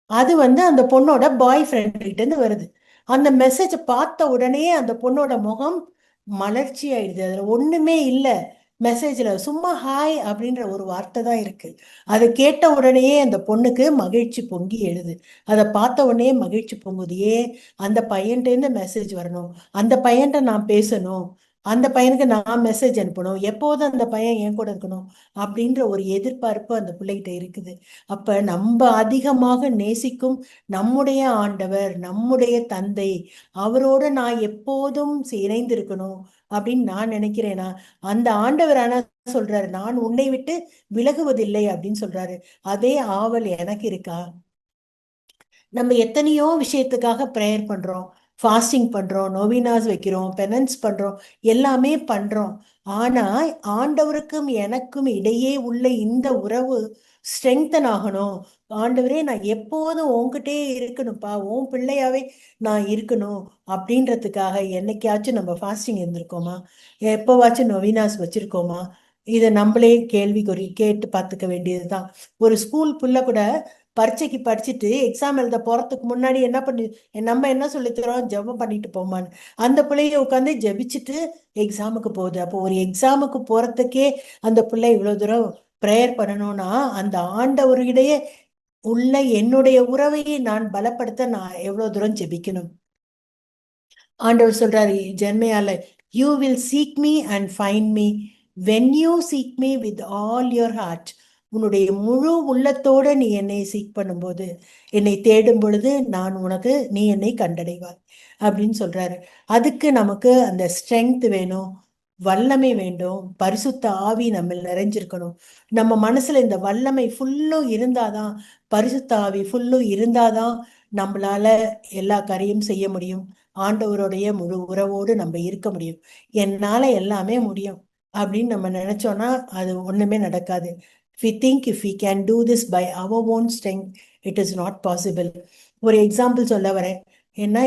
அது வந்து அந்த பொண்ணோட பாய் ஃப்ரெண்ட் கிட்ட இருந்து வருது. அந்த மெசேஜை பார்த்த உடனே அந்த பொண்ணோட முகம் மலர்ச்சி ஆயிடுது. அதுல ஒண்ணுமே இல்ல. மெசேஜ்ல சும்மா ஹாய் அப்படின்ற ஒரு வார்த்தை தான் இருக்கு. அதை கேட்ட உடனேயே அந்த பொண்ணுக்கு மகிழ்ச்சி பொங்கி எழுது. அதை பார்த்த உடனே மகிழ்ச்சி பொங்குது. ஏன்? அந்த பையன்கிட்ட இருந்து மெசேஜ் வரணும், அந்த பையன்கிட்ட நான் பேசணும், அந்த பையனுக்கு நான் மெசேஜ் அனுப்பணும், எப்போதும் அந்த பையன் என் கூட இருக்கணும் அப்படின்ற ஒரு எதிர்பார்ப்பு அந்த பிள்ளைகிட்ட இருக்குது. அப்ப நம்ம அதிகமாக நேசிக்கும் நம்முடைய ஆண்டவர், நம்முடைய தந்தை, அவரோட நான் எப்போதும் இணைந்திருக்கணும் அப்படின்னு நான் நினைக்கிறேனா? அந்த ஆண்டவர் ஆனா சொல்றாரு, நான் உன்னை விட்டு விலகுவதில்லை அப்படின்னு சொல்றாரு. அதே ஆவல் எனக்கு இருக்கா? நம்ம எத்தனையோ விஷயத்துக்காக ப்ரேயர் பண்றோம், ஃபாஸ்டிங் பண்றோம், நோவினாஸ் வைக்கிறோம், பெனன்ஸ் பண்றோம், எல்லாமே பண்றோம். ஆனா ஆண்டவருக்கும் எனக்கும் இடையே உள்ள இந்த உறவு ஸ்ட்ரெங்தன் ஆகணும். ஆண்டவரே, நான் எப்போதும் உன்கிட்டே இருக்கணும்ப்பா, உன் பிள்ளையாவே நான் இருக்கணும் அப்படின்றதுக்காக என்னைக்காச்சும் நம்ம ஃபாஸ்டிங் இருந்திருக்கோமா? எப்போவாச்சும் நொவினாஸ் வச்சிருக்கோமா? இதை நம்மளே கேள்விக்குறி கேட்டு பார்த்துக்க வேண்டியதுதான். ஒரு ஸ்கூல் புள்ள கூட பரீட்சைக்கு படிச்சுட்டு எக்ஸாம் எழுத போறதுக்கு முன்னாடி என்ன பண்ணி, நம்ம என்ன சொல்லித்தரோம், ஜெபம் பண்ணிட்டு போமான்னு. அந்த பிள்ளைய உட்காந்து ஜெபிச்சுட்டு எக்ஸாமுக்கு போகுது. அப்போ ஒரு எக்ஸாமுக்கு போறதுக்கே அந்த பிள்ளை இவ்வளவு தூரம் ப்ரேயர் பண்ணணும்னா, அந்த ஆண்டவரிடையே உள்ள என்னுடைய உறவையை நான் பலப்படுத்த நான் எவ்வளவு தூரம் ஜெபிக்கணும்? ஆண்டவர் சொல்றாரு ஜெர்மையால, you will seek me and find me when you seek me with all your heart. உன்னுடைய முழு உள்ளத்தோட நீ என்னை சீக் பண்ணும்போது, என்னை தேடும் பொழுது நான் உனக்கு, நீ என்னை கண்டடைவாய் அப்படின்னு சொல்றாரு. அதுக்கு நமக்கு அந்த ஸ்ட்ரென்த் வேணும், வல்லமை வேண்டும், பரிசுத்த ஆவி நம்ம நிறைஞ்சிருக்கணும். நம்ம மனசுல இந்த வல்லமை ஃபுல்லும் இருந்தாதான், பரிசுத்த ஆவி ஃபுல்லும் இருந்தாதான் நம்மளால எல்லா காரியம் செய்ய முடியும். ஆண்டவருடைய முழு உறவோடு நம்ம இருக்க முடியும். என்னால எல்லாமே முடியும் அப்படின்னு நம்ம நினைச்சோம்னா அது ஒண்ணுமே நடக்காது. If we think if we can do this by our own strength, it is not possible. ஒரு எக்ஸாம்பிள் சொல்ல வரேன். ஏன்னா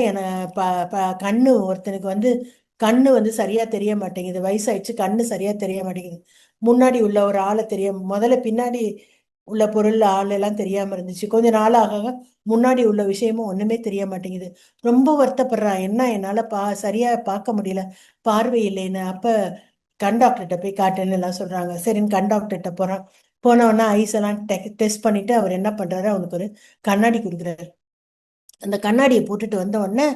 கண்ணு ஒருத்தனுக்கு வந்து கண்ணு வந்து சரியா தெரிய மாட்டேங்குது, வயசாயிடுச்சு, கண்ணு சரியா தெரிய மாட்டேங்குது. முன்னாடி உள்ள ஒரு ஆளை தெரிய, முதல்ல பின்னாடி உள்ள பொருள் ஆள் எல்லாம் தெரியாம இருந்துச்சு, கொஞ்ச நாள் ஆக முன்னாடி உள்ள விஷயமும் ஒண்ணுமே தெரிய மாட்டேங்குது. ரொம்ப வருத்தப்படுறான், என்ன என்னால சரியா பார்க்க முடியல, பார்வை இல்லைன்னு. அப்ப கண் டாக்டர்கிட்ட போய் காட்டுன்னு எல்லாம் சொல்றாங்க. சரின்னு கண் டாக்டர்கிட்ட போறான். போனவொடனே ஐஸ் எல்லாம் டெஸ்ட் பண்ணிட்டு அவர் என்ன பண்றாரு, அவனுக்கு ஒரு கண்ணாடி கொடுக்குறாரு. அந்த கண்ணாடியை போட்டுட்டு வந்த உடனே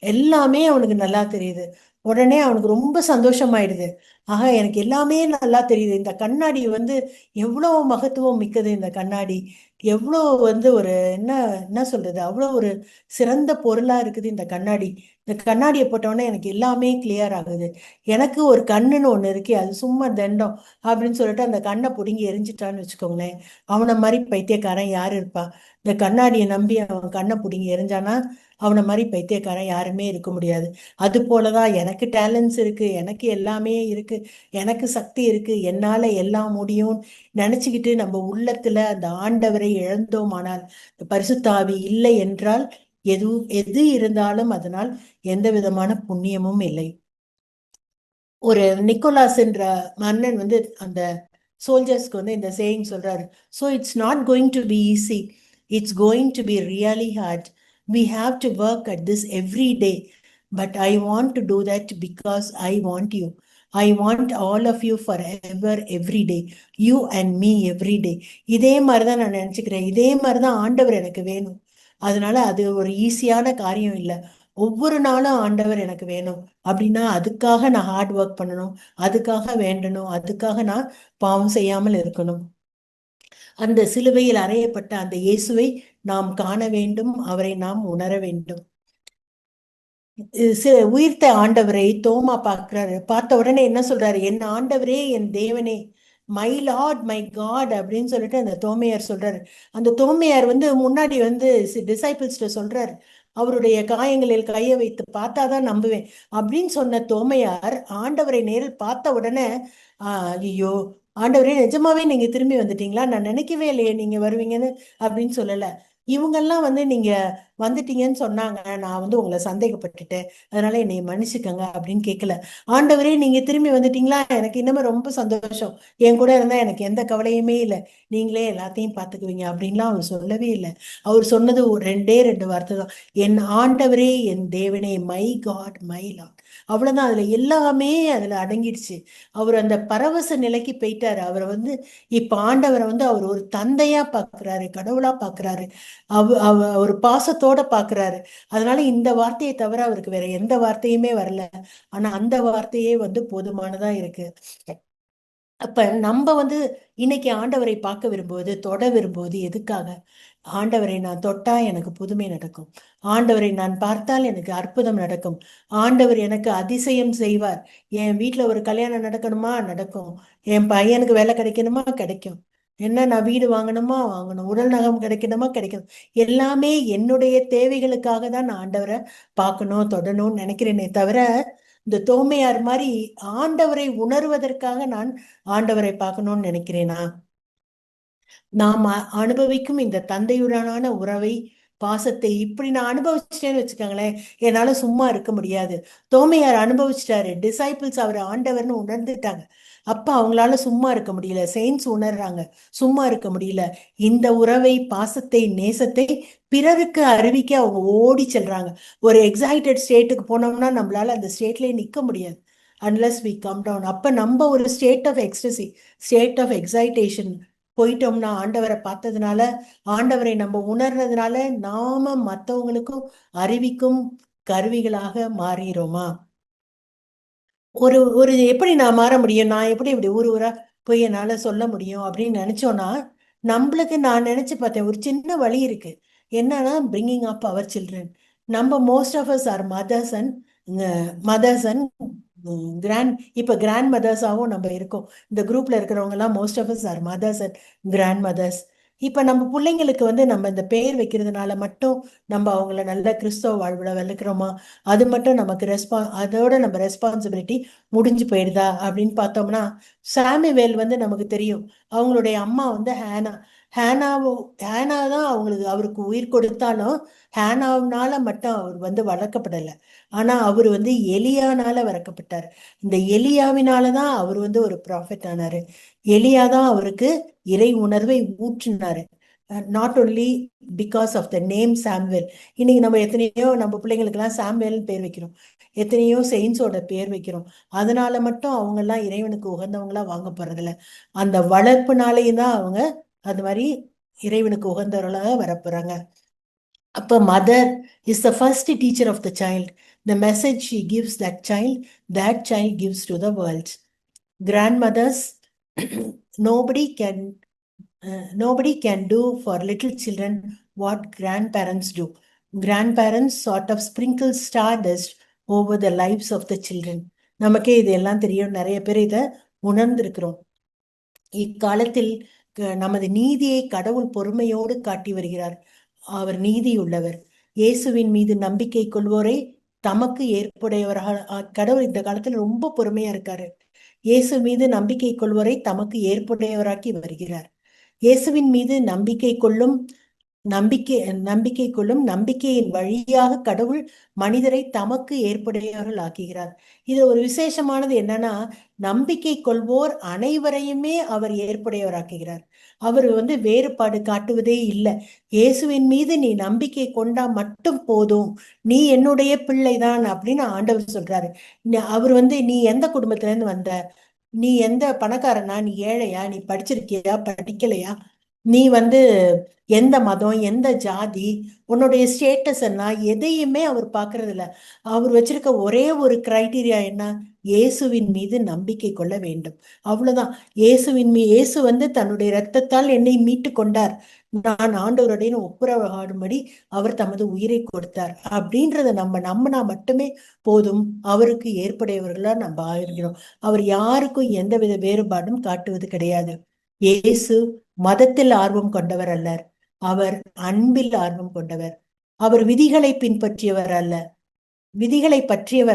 எல்லாமே அவனுக்கு நல்லா தெரியுது. உடனே அவனுக்கு ரொம்ப சந்தோஷமாயிடுது. ஆக எனக்கு எல்லாமே நல்லா தெரியுது. இந்த கண்ணாடி வந்து எவ்வளோ மகத்துவம் மிக்கது. இந்த கண்ணாடி எவ்வளோ வந்து ஒரு என்ன என்ன சொல்றது, அவ்வளோ ஒரு சிறந்த பொருளா இருக்குது இந்த கண்ணாடி. இந்த கண்ணாடியை போட்டோடனே எனக்கு எல்லாமே கிளியர் ஆகுது. எனக்கு ஒரு கண்ணுன்னு ஒன்று இருக்கு, அது சும்மா தண்டம் அப்படின்னு சொல்லிட்டு அந்த கண்ணை பிடுங்கி எரிஞ்சிட்டான்னு வச்சுக்கோங்களேன். அவனை மாதிரி பைத்தியக்காரன் யார் இருப்பா? இந்த கண்ணாடியை நம்பி அவன் கண்ணை பிடுங்கி எரிஞ்சானா அவனை மாதிரி பைத்தியக்காரன் யாருமே இருக்க முடியாது. அது போலதான் எனக்கு டேலண்ட்ஸ் இருக்கு, எனக்கு எல்லாமே இருக்கு, எனக்கு சக்தி இருக்கு, என்னால எல்லாம் முடியும் நினைச்சுக்கிட்டு நம்ம உள்ளத்துல அந்த ஆண்டவரை இழந்தோமானால், பரிசுத்த ஆவி இல்லை என்றால் எது எது இருந்தாலும் அதனால் எந்த விதமான புண்ணியமும் இல்லை. ஒரு நிக்கோலாஸ் என்ற மன்னன் வந்து அந்த சோல்ஜர்ஸ்க்கு வந்து இந்த சேயிங் சொல்றாரு. So it's not going to be easy, it's going to be really heart. We have to work at this every day, but I want to do that because I want you. I want all of you forever, every day. You and me every day. இதே மாதிரி தான் நான் நினச்சிக்கிறேன். இதே மாதிரி தான் ஆண்டவர் எனக்கு வேணும். அதனால அது ஒரு ஈஸியான காரியம் இல்லை. ஒவ்வொரு நாளும் ஆண்டவர் எனக்கு வேணும் அப்படின்னா அதுக்காக நான் ஹார்ட் ஒர்க் பண்ணணும், அதுக்காக வேண்டணும், அதுக்காக நான் பாவம் செய்யாமல் இருக்கணும். அந்த சிலுவையில் அறையப்பட்ட அந்த இயேசுவை நாம் காண வேண்டும், அவரை நாம் உணர வேண்டும். உயிர்த்த ஆண்டவரை தோமா பார்க்கிறாரு. பார்த்த உடனே என்ன சொல்றாரு? என் ஆண்டவரே, என் தேவனே, மை லார்ட், மை காட் அப்படின்னு சொல்லிட்டு அந்த தோமையார் சொல்றாரு. அந்த தோமையார் வந்து முன்னாடி வந்து டிசைபிள்ஸ்ட சொல்றாரு, அவருடைய காயங்களில் கையை வைத்து பார்த்தாதான் நம்புவேன் அப்படின்னு சொன்ன தோமையார் ஆண்டவரை நேரில் பார்த்த உடனே ஐயோ ஆண்டவரே, நிஜமாவே நீங்க திரும்பி வந்துட்டீங்களா? நான் நினைக்கவே இல்லையே நீங்க வருவீங்கன்னு அப்படின்னு சொல்லல. இவங்கெல்லாம் வந்து நீங்க வந்துட்டீங்கன்னு சொன்னாங்க, நான் வந்து உங்களை சந்தேகப்பட்டுட்டேன், அதனால என்னை மன்னிச்சுக்கங்க அப்படின்னு கேட்கல. ஆண்டவரே, நீங்க திரும்பி வந்துட்டீங்களா, எனக்கு இன்னுமே ரொம்ப சந்தோஷம், என் கூட இருந்தா எனக்கு எந்த கவலையுமே இல்லை, நீங்களே எல்லாத்தையும் பார்த்துக்குவீங்க அப்படின்லாம் அவர் சொல்லவே இல்லை. அவர் சொன்னது ரெண்டே ரெண்டு வார்த்தை தான், என் ஆண்டவரே, என் தேவனே, மை காட், மை லார்ட். அவ்வளவுதான். அதுல எல்லாமே அதுல அடங்கிடுச்சு. அவர் அந்த பரவச நிலைக்கு போயிட்டாரு. அவரை வந்து இப்ப ஆண்டவரை வந்து அவர் ஒரு தந்தையா பாக்குறாரு, கடவுளா பாக்குறாரு, ஒரு பாசத்தோட பாக்குறாரு. அதனால இந்த வார்த்தையை தவிர அவருக்கு வேற எந்த வார்த்தையுமே வரல. ஆனா அந்த வார்த்தையே வந்து போதுமானதா இருக்கு. அப்ப நம்ம வந்து இன்னைக்கு ஆண்டவரை பார்க்க விரும்புவது, தொட விரும்புவது எதுக்காக? ஆண்டவரை நான் தொட்டா எனக்கு புதுமை நடக்கும், ஆண்டவரை நான் பார்த்தால் எனக்கு அற்புதம் நடக்கும், ஆண்டவர் எனக்கு அதிசயம் செய்வார், என் வீட்டுல ஒரு கல்யாணம் நடக்கணுமா நடக்கும், என் பையனுக்கு வேலை கிடைக்கணுமா கிடைக்கும், என்ன நான் வீடு வாங்கணுமா வாங்கணும், உடல் நகம் கிடைக்கணுமா கிடைக்கணும், எல்லாமே என்னுடைய தேவைகளுக்காக தான் நான் ஆண்டவரை பார்க்கணும் தொடணும்னு நினைக்கிறேனே தவிர, இந்த தோமையார் மாதிரி ஆண்டவரை உணர்வதற்காக நான் ஆண்டவரை பார்க்கணும்னு நினைக்கிறேனா? நாம் அனுபவிக்கும் இந்த தந்தையுடனான உறவை, பாசத்தை இப்படி நான் அனுபவிச்சிட்டேன்னு வச்சுக்கோங்களேன், என்னால சும்மா இருக்க முடியாது. தோமையார் அனுபவிச்சிட்டாரு, டிசைபிள்ஸ் அவர் ஆண்டவர்னு உணர்ந்துட்டாங்க. அப்ப அவங்களால சும்மா இருக்க முடியல. செயின்ஸ் உணர்றாங்க, சும்மா இருக்க முடியல. இந்த உறவை, பாசத்தை, நேசத்தை பிறருக்கு அறிவிக்க அவங்க ஓடி செல்றாங்க. ஒரு எக்ஸைட்டட் ஸ்டேட்டுக்கு போனோம்னா நம்மளால அந்த ஸ்டேட்லயே நிக்க முடியாது அன்லெஸ் வி கம் டவுன். அப்ப நம்ம ஒரு state of ecstasy, state of excitation போயிட்டோம்னா, ஆண்டவரை பார்த்ததுனால, ஆண்டவரை நம்ம உணர்றதுனால நாம மற்றவங்களுக்கும் அறிவிக்கும் கருவிகளாக மாறிடுறோமா? ஒரு ஒரு எப்படி நான் மாற முடியும்? நான் எப்படி இப்படி ஊர் ஊரா போய் என்னால சொல்ல முடியும் அப்படின்னு நினைச்சோன்னா, நம்மளுக்கு நான் நினைச்சு பார்த்தேன், ஒரு சின்ன வழி இருக்கு. என்னன்னா, பிரிங்கிங் அப் அவர் சில்ட்ரன். நம்ம most of us are mothers and இப்ப கிராண்ட் மதர்ஸாகவும் நம்ம இருக்கோம். இந்த குரூப்ல இருக்கிறவங்க எல்லாம் most of us are mothers and grandmothers. இப்ப நம்ம பிள்ளைங்களுக்கு வந்து நம்ம இந்த பெயர் வைக்கிறதுனால மட்டும் நம்ம அவங்கள நல்ல கிறிஸ்தவ வாழ்வுல வளர்க்குறோமா? அது மட்டும் நமக்கு அதோட நம்ம ரெஸ்பான்சிபிலிட்டி முடிஞ்சு போயிடுதா அப்படின்னு பார்த்தோம்னா, சாமுவேல் வந்து நமக்கு தெரியும், அவங்களுடைய அம்மா வந்து ஹேனா தான் அவருக்கு உயிர் கொடுத்தாலும் ஹேனாவினால மட்டும் அவர் வந்து வளர்க்கப்படலை. ஆனா அவர் வந்து எலியானால வளர்க்கப்பட்டார். இந்த எலியாவினாலதான் அவர் வந்து ஒரு ப்ராஃபெட் ஆனாரு. எலியாதான் அவருக்கு இறை உணர்வை ஊற்றினாரு. Not only because of the name Samuel. இன்னைக்கு நம்ம எத்தனையோ நம்ம பிள்ளைங்களுக்கெல்லாம் சாம்வேல்னு பேர் வைக்கிறோம், எத்தனையோ செயின்ஸோட பேர் வைக்கிறோம். அதனால மட்டும் அவங்க எல்லாம் இறைவனுக்கு உகந்தவங்களா வாங்க போறதில்ல. அந்த வளர்ப்புனாலேயும் தான் அவங்க அது மாதிரி இறைவனுக்கு உகந்தவர்களாக வரப்போறாங்க. அப்ப mother is the first teacher of the child. The message she gives that child gives to the world. Grandmothers, nobody can do for little children what grandparents do. Grandparents sort of sprinkle stardust over the lives of the children. நமக்கே இதெல்லாம் தெரியும், நிறைய பேர் இதை உணர்ந்திருக்கிறோம். இக்காலத்தில் நமது நீதியை கடவுள் பொறுமையோடு காட்டி வருகிறார். அவர் நீதி உள்ளவர். இயேசுவின் மீது நம்பிக்கை கொள்வோரை தமக்கு ஏற்புடையவராக கடவுள் இந்த காலத்துல ரொம்ப பொறுமையா இருக்காரு. இயேசு மீது நம்பிக்கை கொள்வோரை தமக்கு ஏற்புடையவராக்கி வருகிறார். இயேசுவின் மீது நம்பிக்கை கொள்ளும் நம்பிக்கையின் வழியாக கடவுள் மனிதரை தமக்கு ஏற்புடையவர்கள் ஆக்குகிறார். இது ஒரு விசேஷமானது என்னன்னா, நம்பிக்கை கொள்வோர் அனைவரையுமே அவர் ஏற்புடையவராக்குகிறார். அவர் வேறுபாடு காட்டுவதே இல்லை. இயேசுவின் மீது நீ நம்பிக்கை கொண்டா மட்டும் போதும், நீ என்னுடைய பிள்ளைதான் அப்படின்னு ஆண்டவர் சொல்றாரு. அவர் நீ எந்த குடும்பத்துல இருந்து வந்த, நீ எந்த பணக்காரனா, நீ ஏழையா, நீ படிச்சிருக்கியா படிக்கலையா, நீ எந்த மதம், எந்த ஜாதி, உன்னுடைய ஸ்டேட்டஸ் என்ன, எதையுமே அவர் பார்க்கறது இல்லை. அவர் வச்சிருக்க ஒரே ஒரு கிரைட்டீரியா என்ன, இயேசுவின் மீது நம்பிக்கை கொள்ள வேண்டும், அவ்வளவுதான். இயேசு தன்னுடைய இரத்தத்தால் என்னை மீட்டு கொண்டார், நான் ஆண்டவருடைய ஒப்புரவாடும்படி அவர் தமது உயிரை கொடுத்தார் அப்படின்றத நம்ம நம்பினா மட்டுமே போதும். அவருக்கு ஏற்புடையவர்களா நம்ம ஆயிருக்கிறோம். அவர் யாருக்கும் எந்தவித வேறுபாடும் காட்டுவது கிடையாது. இயேசு மதத்தில் ஆர்வம் கொண்டவர் அல்லர், அவர் அன்பில் ஆர்வம் கொண்டவர். அவர் விதிகளை பற்றியவர்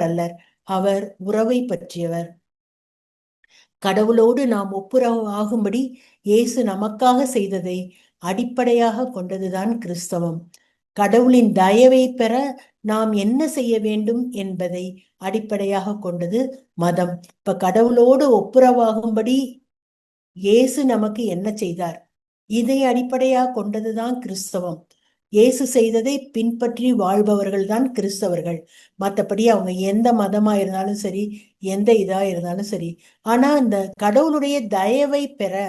அல்லர், அவர் உறவை பற்றியவர். கடவுளோடு நாம் ஒப்புரவு ஆகும்படி இயேசு நமக்காக செய்ததை அடிப்படையாக கொண்டதுதான் கிறிஸ்தவம். கடவுளின் தயவை பெற நாம் என்ன செய்ய வேண்டும் என்பதை அடிப்படையாக கொண்டது மதம். இப்ப கடவுளோடு ஒப்புரவாகும்படி இயேசு நமக்கு என்ன செய்தார், இதை அடிப்படையாக கொண்டதுதான் கிறிஸ்தவம். இயேசு செய்ததை பின்பற்றி வாழ்பவர்கள் தான் கிறிஸ்தவர்கள். மற்றபடி அவங்க எந்த மதமா இருந்தாலும் சரி, எந்த இதா இருந்தாலும் சரி. ஆனா இந்த கடவுளுடைய தயவை பெற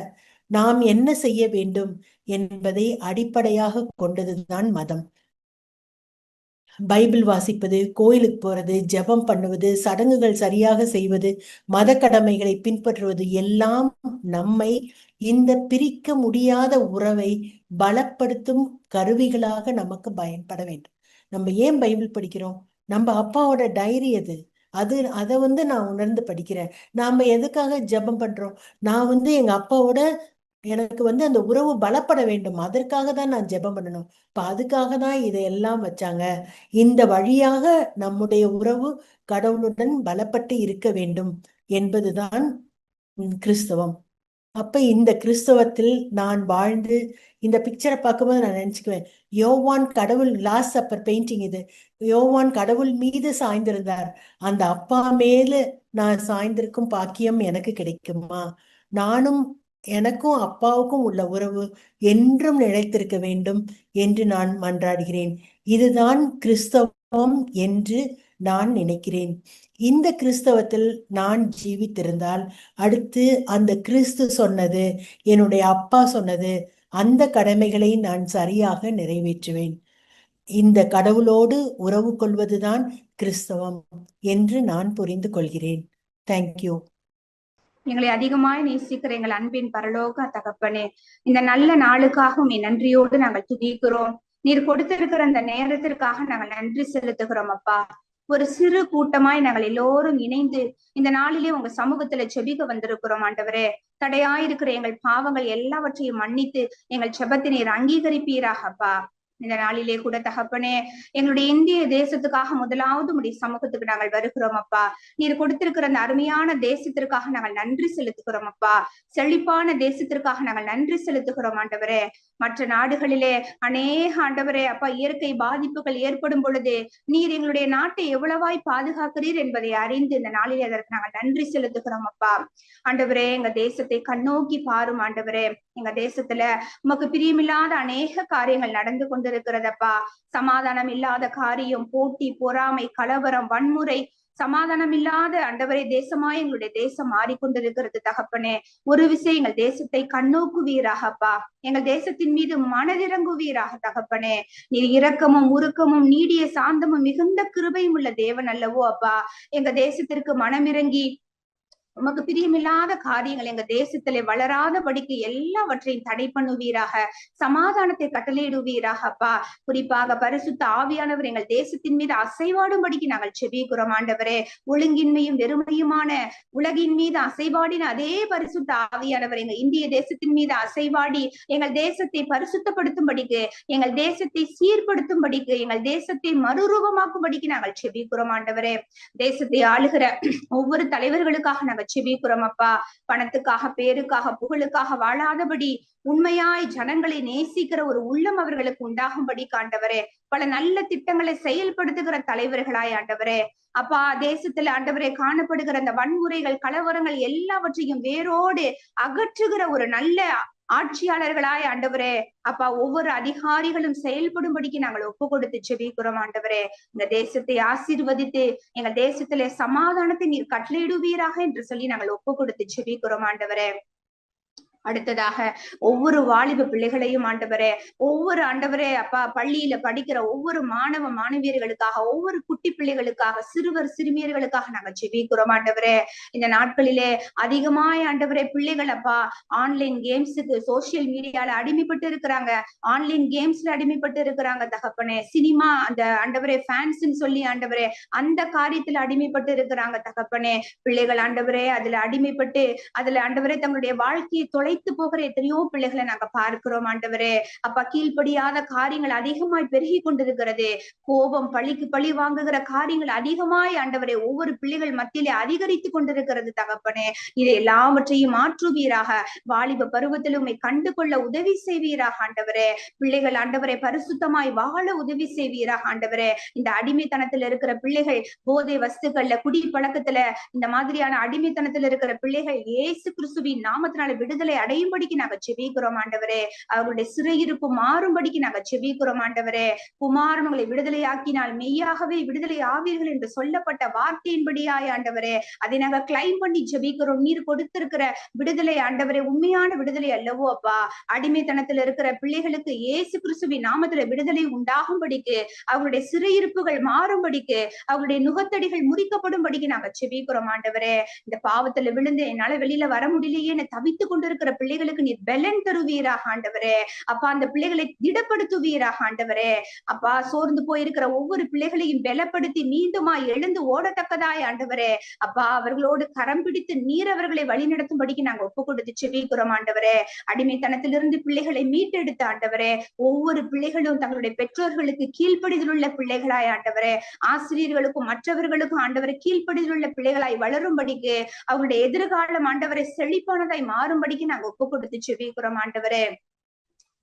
நாம் என்ன செய்ய வேண்டும் என்பதை அடிப்படையாக கொண்டதுதான் மதம். பைபிள் வாசிப்பது, கோயிலுக்கு போறது, ஜெபம் பண்ணுவது, சடங்குகள் சரியாக செய்வது, மத கடமைகளை பின்பற்றுவது எல்லாம் நம்மை இந்த பிரிக்க முடியாத உறவை பலப்படுத்தும் கருவிகளாக நமக்கு பயன்பட வேண்டும். நம்ம ஏன் பைபிள் படிக்கிறோம்? நம்ம அப்பாவோட டைரி அதை நான் உணர்ந்து படிக்கிறேன். நாம எதுக்காக ஜெபம் பண்றோம்? நான் எங்க அப்பாவோட எனக்கு அந்த உறவு பலப்பட வேண்டும், அதற்காக தான் நான் ஜெபம் பண்ணணும். இப்ப அதுக்காக தான் இதையெல்லாம் வச்சாங்க. இந்த வழியாக நம்முடைய உறவு கடவுளுடன் பலப்பட்டு இருக்க வேண்டும் என்பதுதான் கிறிஸ்தவம். அப்ப இந்த கிறிஸ்தவத்தில் நான் வாழ்ந்து இந்த பிக்சரை பார்க்கும்போது நான் நினைச்சுக்குவேன், யோவான் கடவுள் லாஸ்ட் சப்பர் பெயிண்டிங் இது. யோவான் கடவுள் மீது சாய்ந்திருந்தார். அந்த அப்பா மேல நான் சாய்ந்திருக்கும் பாக்கியம் எனக்கு கிடைக்குமா? எனக்கும் அப்பாவுக்கும் உள்ள உறவு என்றும் நிலைத்திருக்க வேண்டும் என்று நான் மன்றாடுகிறேன். இதுதான் கிறிஸ்தவம் என்று நான் நினைக்கிறேன். இந்த கிறிஸ்தவத்தில் நான் ஜீவித்திருந்தால் அடுத்து அந்த கிறிஸ்து சொன்னது, என்னுடைய அப்பா சொன்னது, அந்த கடமைகளை நான் சரியாக நிறைவேற்றுவேன். இந்த கடவுளோடு உறவு கொள்வதுதான் கிறிஸ்தவம் என்று நான் புரிந்து கொள்கிறேன். தேங்க்யூ. எங்களை அதிகமாய் நேசிக்கிற எங்கள் அன்பின் பரலோக தகப்பனே, இந்த நல்ல நாளுக்காக உம்மை நன்றியோடு நாங்கள் துதிக்கிறோம். நீர் கொடுத்திருக்கிற அந்த நேரத்திற்காக நாங்கள் நன்றி செலுத்துகிறோம் அப்பா. ஒரு சிறு கூட்டமாய் நாங்கள் எல்லோரும் இணைந்து இந்த நாளிலே உங்க சமூகத்துல செபிக்க வந்திருக்கிறோம் ஆண்டவரே. தடையாயிருக்கிற எங்கள் பாவங்கள் எல்லாவற்றையும் மன்னித்து எங்கள் செபத்தை நீர் அங்கீகரிப்பீராக அப்பா. இந்த நாளிலே கூட தகப்பனே, எங்களுடைய இந்திய தேசத்துக்காக முதலாவது உடைய சமூகத்துக்கு நாங்கள் வருகிறோம் அப்பா. நீர் கொடுத்திருக்கிற அந்த அருமையான தேசத்திற்காக நாங்கள் நன்றி செலுத்துகிறோம் அப்பா. செழிப்பான தேசத்திற்காக நாங்கள் நன்றி செலுத்துகிறோம் ஆண்டவரே. மற்ற நாடுகளிலே அநேக ஆண்டவரே அப்பா இயற்கை பாதிப்புகள் ஏற்படும் பொழுது நீர் எங்களுடைய நாட்டை எவ்வளவாய் பாதுகாக்கிறீர் என்பதை அறிந்து இந்த நாளிலே அதற்கு நாங்கள் நன்றி செலுத்துகிறோம் அப்பா. ஆண்டவரே, எங்க தேசத்தை கண்ணோக்கி பாரும் ஆண்டவரே. எங்க தேசத்துல உமக்கு பிரியமில்லாத அநேக காரியங்கள் நடந்து கொண்டிருக்கிறதப்பா. சமாதானம் இல்லாத காரியம், போட்டி, பொறாமை, கலவரம், வன்முறை, சமாதானம் இல்லாத ஆண்டவரே தேசமாய் எங்களுடைய தேசம் மாறிக்கொண்டிருக்கிறது தகப்பனே. ஒரு விஷயம் எங்கள் தேசத்தை கண்ணோக்குவீராகப்பா. எங்கள் தேசத்தின் மீது மனதிறங்குவீராக தகப்பனே. நீர் இரக்கமும் உருக்கமும் நீடிய சாந்தமும் மிகுந்த கிருபையும் உள்ள தேவன் அல்லவோ அப்பா. எங்க தேசத்திற்கு மனமிறங்கி உமக்கு பிரியமில்லாத காரியங்கள் எங்க தேசத்திலே வளராதபடிக்கு எல்லாவற்றையும் தடை பண்ணுவீராக. சமாதானத்தை கட்டளையிடுவீராக அப்பா. குறிப்பாக பரிசுத்த ஆவியானவர் எங்கள் தேசத்தின் மீது அசைவாடும்படிக்கு நாங்கள் செபிக்கிறோம் ஆண்டவரே. ஒழுங்கின்மையும் வெறுமையுமான உலகின் மீது அசைவாடின அதே பரிசுத்த ஆவியானவர் எங்க இந்திய தேசத்தின் மீது அசைவாடி எங்கள் தேசத்தை பரிசுத்தப்படுத்தும்படிக்கு, எங்கள் தேசத்தை சீர்படுத்தும்படிக்கு, எங்கள் தேசத்தை மறுரூபமாக்கும்படிக்கு நாங்கள் செபிக்கிறோம் ஆண்டவரே. தேசத்தை ஆளுகிற ஒவ்வொரு தலைவர்களுக்காக நாங்கள் செபிக்கிறோம் அப்பா. பணத்துக்காக, பேருக்காக, புகழுக்காக வாழாதபடி உண்மையாய் ஜனங்களை நேசிக்கிற ஒரு உள்ளம் அவர்களுக்கு உண்டாகும்படி ஆண்டவரே. பல நல்ல திட்டங்களை செயல்படுத்துகிற தலைவர்களாய் ஆண்டவரே அப்பா. தேசத்துல ஆண்டவரே காணப்படுகிற அந்த வன்முறைகள், கலவரங்கள் எல்லாவற்றையும் வேரோடு அகற்றுகிற ஒரு நல்ல ஆட்சியாளர்களாய் ஆண்டவரே அப்பா ஒவ்வொரு அதிகாரிகளும் செயல்படும்படிக்கு நாங்கள் ஒப்பு கொடுத்து செபிக்கிறோம் ஆண்டவரே. இந்த தேசத்தை ஆசீர்வதித்து எங்கள் தேசத்திலே சமாதானத்தை நீர் கட்டளையிடுவீராக என்று சொல்லி நாங்கள் ஒப்பு கொடுத்து செபிக்கிறோம் ஆண்டவரே. அடுத்ததாக ஒவ்வொரு வாலிப பிள்ளைகளையும் ஆண்டவரே, ஒவ்வொரு ஆண்டவரே அப்பா பள்ளியில படிக்கிற ஒவ்வொரு மாணவ மாணவியர்களுக்காக, ஒவ்வொரு குட்டி பிள்ளைகளுக்காக, சிறுவர் சிறுமியர்களுக்காக நாங்க செபிக்கிறோம் ஆண்டவரே. இந்த நாட்களிலே அதிகமாய் ஆண்டவரே பிள்ளைகள் அப்பா ஆன்லைன் கேம்ஸுக்கு, சோசியல் மீடியால அடிமைப்பட்டு இருக்கிறாங்க, ஆன்லைன் கேம்ஸ்ல அடிமைப்பட்டு இருக்கிறாங்க தகப்பனே. சினிமா அந்த ஆண்டவரே ஃபேன்ஸ்ன்னு சொல்லி ஆண்டவரே அந்த காரியத்துல அடிமைப்பட்டு இருக்கிறாங்க தகப்பனே. பிள்ளைகள் ஆண்டவரே அதுல அடிமைப்பட்டு அதுல ஆண்டவரே தங்களுடைய வாழ்க்கையை தொலை போகிற எத்தனையோ பிள்ளைகளை நாங்க பார்க்கிறோம் ஆண்டவரே அப்பா. கீழ்ப்படியாத காரியங்கள் அதிகமாய் பெருகி கொண்டிருக்கிறது. கோபம், பழிக்கு பழி வாங்குகிற காரியங்கள் அதிகமாய் ஆண்டவரே ஒவ்வொரு பிள்ளைகள் மத்தியிலே அதிகரித்து கொண்டிருக்கிறது தகப்பனே. இதை எல்லாவற்றையும் மாற்றுவீராக. வாலிப பருவத்தில் உண்மை கண்டு கொள்ள உதவி செய்வீராக ஆண்டவரே. பிள்ளைகள் ஆண்டவரை பரிசுத்தமாய் வாழ உதவி செய்வீராக ஆண்டவரே. இந்த அடிமைத்தனத்துல இருக்கிற பிள்ளைகள், போதை வஸ்துக்கள்ல, குடி பழக்கத்துல, இந்த மாதிரியான அடிமைத்தனத்துல இருக்கிற பிள்ளைகள் இயேசு கிறிஸ்துவின் நாமத்தினால விடுதலை அடையும்படிக்கு நாங்க செபிக்கிறோம் ஆண்டவரே. அவர்களுடைய சிறையிருப்பு மாறும்படிக்கு நாங்க செபிக்கிறோம் ஆண்டவரே. குமாரன் உங்களை விடுதலையாக்கினால் மெய்யாகவே விடுதலை ஆவீர்கள் என்று சொல்லப்பட்ட வார்த்தையின்படியாய் ஆண்டவரே அதை நாங்க கிளைம் பண்ணி ஜெபிக்கிறோம். நீர் கொடுத்திருக்கிற விடுதலை ஆண்டவரே உண்மையான விடுதலை அல்லவோ அப்பா. அடிமைத்தனத்துல இருக்கிற பிள்ளைகளுக்கு இயேசு கிறிஸ்துவின் நாமத்துல விடுதலை உண்டாகும்படிக்கு, அவர்களுடைய சிறையிருப்புகள் மாறும்படிக்கு, அவர்களுடைய நுகத்தடிகள் முறிக்கப்படும்படிக்கு நாங்க செபிக்கிறோம் ஆண்டவரே. இந்த பாவத்துல விழுந்து என்னால வெளியில வர முடியலையே தவித்து கொண்டிருக்கிற பிள்ளைகளுக்கு நீர் பெலன் தருவீராக ஆண்டவரே அப்பா. அந்த பிள்ளைகளை திடப்படுத்துவீராக ஆண்டவரே அப்பா. சோர்ந்து போயிருக்கிற ஒவ்வொரு பிள்ளைகளையும் பலப்படுத்தி மீண்டுமாய் எழுந்து ஓடத்தக்கதாய் ஆண்டவரே அப்பா. அவர்களோடு கரம் பிடித்து நீர் அவர்களை வழிநடத்தும்படிக்கு நாங்க ஒப்பு கொடுத்து செபிக்கிறோம் ஆண்டவரே. அடிமைத்தனத்திலிருந்து பிள்ளைகளை மீட்டெடுத்த ஆண்டவரே ஒவ்வொரு பிள்ளைகளும் தங்களுடைய பெற்றோர்களுக்கு கீழ்ப்படிதல் உள்ள பிள்ளைகளாய் ஆண்டவரே, ஆசிரியர்களுக்கும் மற்றவர்களுக்கும் ஆண்டவரை கீழ்ப்படிதல் உள்ள பிள்ளைகளாய் வளரும்படிக்கு, அவங்களுடைய எதிர்காலம் ஆண்டவரை செழிப்பானதாய் மாறும்படிக்கு நாங்க ஒப்பு கொடுத்து செபிக்கிறோம் ஆண்டவரே.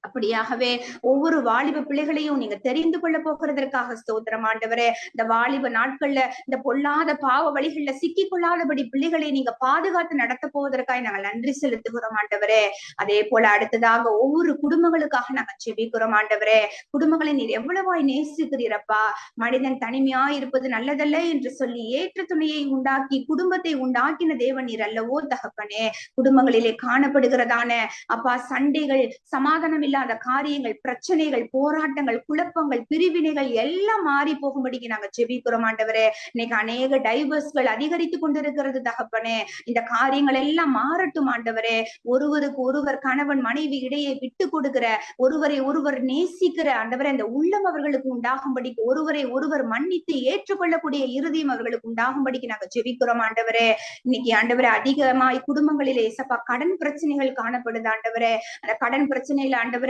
அப்படியாகவே ஒவ்வொரு வாலிப பிள்ளைகளையும் நீங்க தெரிந்து கொள்ள போகிறதற்காக ஸ்தோத்திரம் ஆண்டவரே. இந்த வாலிப நாட்கள்ல இந்த பொல்லாத பாவ வழிகள்ல சிக்கி கொள்ளாதபடி பிள்ளைகளை நீங்க பாதுகாத்து நடத்த போவதற்காக நாங்கள் நன்றி செலுத்துகிறோம் ஆண்டவரே. அதே போல அடுத்ததாக ஒவ்வொரு குடும்பங்களுக்காக நாங்க செபிக்கிறோம் ஆண்டவரே. குடும்பங்களை நீர் எவ்வளவாய் நேசிக்கிறீரப்பா. மனிதன் தனிமையாய் இருப்பது நல்லதல்ல என்று சொல்லி ஏற்ற துணையை உண்டாக்கி குடும்பத்தை உண்டாக்கின தேவன் நீர் அல்லவோ தகப்பனே. குடும்பங்களிலே காணப்படுகிறதான அப்பா சண்டைகள், சமாதானம் இல்லாத காரியங்கள், பிரச்சனைகள், போராட்டங்கள், குழப்பங்கள், பிரிவினைகள் எல்லாம் மாறி போகும்படிக்கு நாங்க ஜெபிக்கிறோம் ஆண்டவரே. இன்னைக்கு அநேக டைவர்ஸ்கள் அதிகரித்து கொண்டிருக்கிறது தகப்பனே. இந்த காரியங்கள் எல்லாம் மாறட்டும் ஆண்டவரே. ஒருவருக்கு ஒருவர், கணவன் மனைவி இடையே விட்டு கொடுக்கிற, ஒருவரை ஒருவர் நேசிக்கிற ஆண்டவரே அந்த உள்ளம் அவர்களுக்கு உண்டாகும்படிக்கு, ஒருவரை ஒருவர் மன்னித்து ஏற்றுக்கொள்ளக்கூடிய இறுதியும் அவர்களுக்கு உண்டாகும்படிக்கு நாங்க ஜெபிக்கிறோம் ஆண்டவரே. இன்னைக்கு ஆண்டவரே அதிகமாய் குடும்பங்களிலே சப்பா கடன் பிரச்சனைகள் காணப்படுது ஆண்டவரே. அந்த கடன் பிரச்சனையில ஆண்டவரே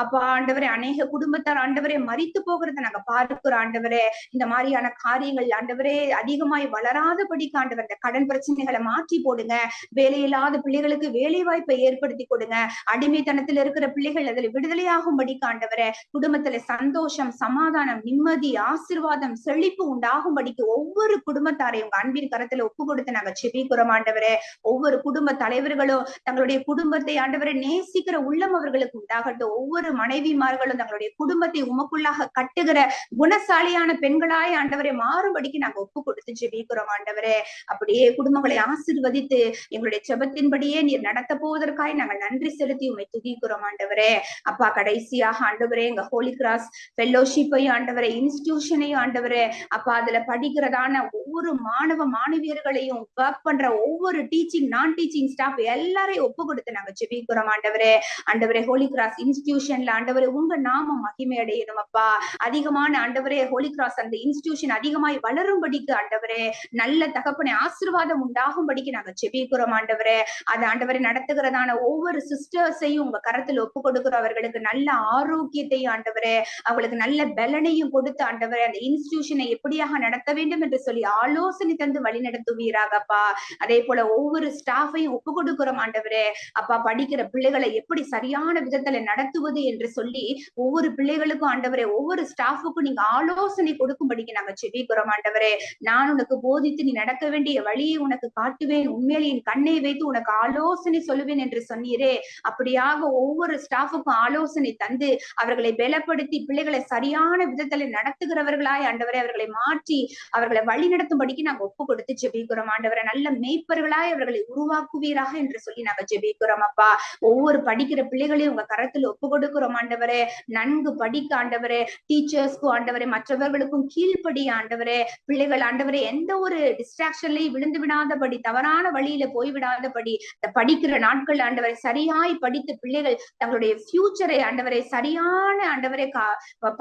அப்பா ஆண்டவரே அநேக குடும்பத்தார் ஆண்டவரே மரித்து போகிறத நாங்க பார்க்கிறோம் ஆண்டவரே. இந்த மாதிரியான காரியங்கள் ஆண்டவரே அதிகமாய் வளராதபடிக்கு ஆண்டவர் இந்த கடன் பிரச்சனைகளை மாற்றி போடுங்க. வேலையில்லாத பிள்ளைகளுக்கு வேலை வாய்ப்பை ஏற்படுத்தி கொடுங்க. அடிமைத்தனத்துல இருக்கிற பிள்ளைகள் அதுல விடுதலையாகும்படிக்கு ஆண்டவரே குடும்பத்துல சந்தோஷம், சமாதானம், நிம்மதி, ஆசீர்வாதம், செழிப்பு உண்டாகும்படிக்கு ஒவ்வொரு குடும்பத்தாரையும் உங்க அன்பின் கரத்துல ஒப்பு கொடுத்து நாங்க செபிக்கிறோம் ஆண்டவரே. ஒவ்வொரு குடும்ப தலைவர்களும் தங்களுடைய குடும்பத்தை ஆண்டவரை நேசிக்கிற உள்ளம் அவர்களுக்கு உண்டாகட்டும் வந்த ஒவ்வொரு மனைவிமார்களும் தங்களுடைய குடும்பத்தை உமக்குள்ளாக கட்டுகிற குணசாலியான பெண்களாய் ஆண்டவரை மாறுபடிக்கு நாங்க ஒப்பு கொடுத்து ஜெபிக்கிறோம் ஆண்டவரே. அப்படியே குடும்பங்களை ஆசீர்வதித்து எங்களுடைய ஜெபத்தின்படியே நீர் நடத்த போவதற்காய் நாங்கள் நன்றி செலுத்தி உம்மை துதிக்கிறோம் ஆண்டவரே. அப்பா, கடைசியாக ஆண்டவரே எங்க ஹோலி கிராஸ் ஃபெல்லோஷிப்பையும் ஆண்டவரே, இன்ஸ்டிடியூஷனையும் ஆண்டவரே, அப்பா அதுல படிக்கிறதான ஒவ்வொரு மாணவ மாணவியர்களையும், ஒர்க் பண்ற ஒவ்வொரு டீச்சிங் நான் டீச்சிங் ஸ்டாஃப் எல்லாரையும் ஒப்பு கொடுத்து நாங்க ஜெபிக்கிறோம் ஆண்டவரே. ஆண்டவரே, ஹோலி கிராஸ் இன்ஸ்டிடியூஷன்ல ஆண்டவரே உங்க நாமம் மகிமை அடையணும் அப்பா. அதிகமான ஆண்டவரே ஹோலி கிராஸ் அந்த இன்ஸ்டிடியூஷன் அதிகமாய் வளரும்படிக்கு ஆண்டவரே, நல்ல தகப்பனை ஆசீர்வாதம் உண்டாகும்படிக்கு நாங்க ஜெபிக்கிறோம் ஆண்டவரே. அது ஆண்டவரை நடத்துகிறதான ஒவ்வொரு சிஸ்டர்ஸையும் உங்க கரத்தில் ஒப்பு கொடுக்கிறோம். அவர்களுக்கு நல்ல ஆரோக்கியத்தையும் ஆண்டவரே, அவங்களுக்கு நல்ல பலனையும் கொடுத்து ஆண்டவரே அந்த இன்ஸ்டிடியூஷனை எப்படியாக நடத்த வேண்டும் என்று சொல்லி ஆலோசனை தந்து வழி நடத்துவீராகப்பா. அதே போல ஒவ்வொரு ஸ்டாஃபையும் ஒப்பு கொடுக்கிறோம் ஆண்டவரே. அப்பா, படிக்கிற பிள்ளைகளை எப்படி சரியான விதத்துல நடத்துவது என்று சொல்லி ஒவ்வொரு பிள்ளைகளுக்கும் ஆண்டவரே, ஒவ்வொரு ஸ்டாஃபுக்கும் நீங்க ஆலோசனை கொடுக்கும்படிக்கு நாங்க ஜெபிக்கிறோம் ஆண்டவரே. நான் உனக்கு போதித்து நீ நடக்க வேண்டிய வழியை உனக்கு காட்டுவேன், உண்மையிலே என் கண்ணை வைத்து உனக்கு ஆலோசனை சொல்லுவேன் என்று சொன்னீரே. அப்படியாக ஒவ்வொரு ஸ்டாஃபுக்கும் ஆலோசனை தந்து அவர்களை பலப்படுத்தி பிள்ளைகளை சரியான விதத்துல நடத்துகிறவர்களாய் ஆண்டவரே அவர்களை மாற்றி அவர்களை வழி நடத்தும்படிக்கு நாங்க ஒப்பு கொடுத்து ஜெபிக்கிறோம் ஆண்டவரே. நல்ல மேய்ப்பர்களாய் அவர்களை உருவாக்குவீராக என்று சொல்லி நாங்க ஜெபிக்கிறோம் அப்பா. ஒவ்வொரு படிக்கிற பிள்ளைகளையும் உங்க கரத்தில் ஒப்பு கொடுக்கிறோம் ஆண்டவரே. நன்கு படிக்க ஆண்டவரே, டீச்சர்ஸ்க்கும் ஆண்டவரே, மற்றவர்களுக்கும் கீழ்ப்படி ஆண்டவரே. பிள்ளைகள் ஆண்டவரே எந்த ஒரு டிஸ்ட்ராக்ஷன்லயும் விழுந்து விடாதபடி, தவறான வழியில போய்விடாதபடி, படிக்கிற நாட்கள் ஆண்டவரை சரியாய் படித்து பிள்ளைகள் தங்களுடைய ஃபியூச்சரை ஆண்டவரை சரியான ஆண்டவரை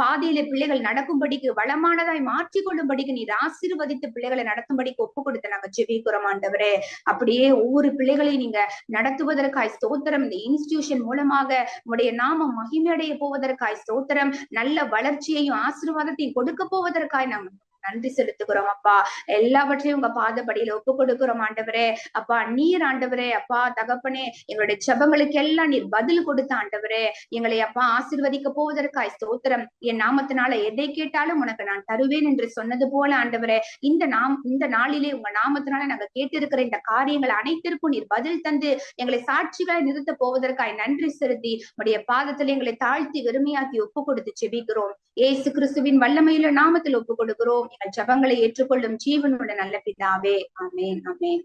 பாதையில பிள்ளைகள் நடக்கும்படிக்கு வளமானதாய் மாற்றிக்கொள்ளும்படிக்கு நீர் ஆசீர்வதித்து பிள்ளைகளை நடத்தும்படிக்கு ஒப்பு கொடுத்து நாங்க ஜெபிக்கிறோம் ஆண்டவரே. அப்படியே ஒவ்வொரு பிள்ளைகளையும் நீங்க நடத்துவதற்காய் ஸ்தோத்திரம். இந்த இன்ஸ்டிடியூஷன் மூலமாக உடைய நாமம் மகிமையடைய போவதற்காய் ஸ்தோத்திரம். நல்ல வளர்ச்சியையும் ஆசீர்வாதத்தையும் கொடுக்க போவதற்காய் நாங்க நன்றி செலுத்துகிறோம் அப்பா. எல்லாவற்றையும் உங்க பாதப்படியில ஒப்பு கொடுக்கிறோம் ஆண்டவரே. அப்பா, நீர் ஆண்டவரே, அப்பா தகப்பனே, எங்களுடைய ஜெபங்களுக்கு எல்லாம் நீர் பதில் கொடுத்த ஆண்டவரே. எங்களை அப்பா ஆசீர்வதிக்க போவதற்காய் ஸ்தோத்திரம். என் நாமத்தினால எதை கேட்டாலும் உனக்கு நான் தருவேன் என்று சொன்னது போல ஆண்டவரே, இந்த நாளிலே உங்க நாமத்தினால நாங்க கேட்டிருக்கிற இந்த காரியங்கள் அனைத்திற்கும் நீர் பதில் தந்து எங்களை சாட்சிகளை நிறுத்த போவதற்காய் நன்றி செலுத்தி உடைய பாதத்தில் எங்களை தாழ்த்தி வெறுமையாக்கி ஒப்பு கொடுத்து ஜெபிக்கிறோம். இயேசு கிறிஸ்துவின் வல்லமையில நாமத்தில் ஒப்பு கொடுக்கிறோம். எங்கள் ஜெபங்களை ஏற்றுக்கொள்ளும் ஜீவனுள்ள நல்ல பிதாவே. ஆமென், ஆமென்.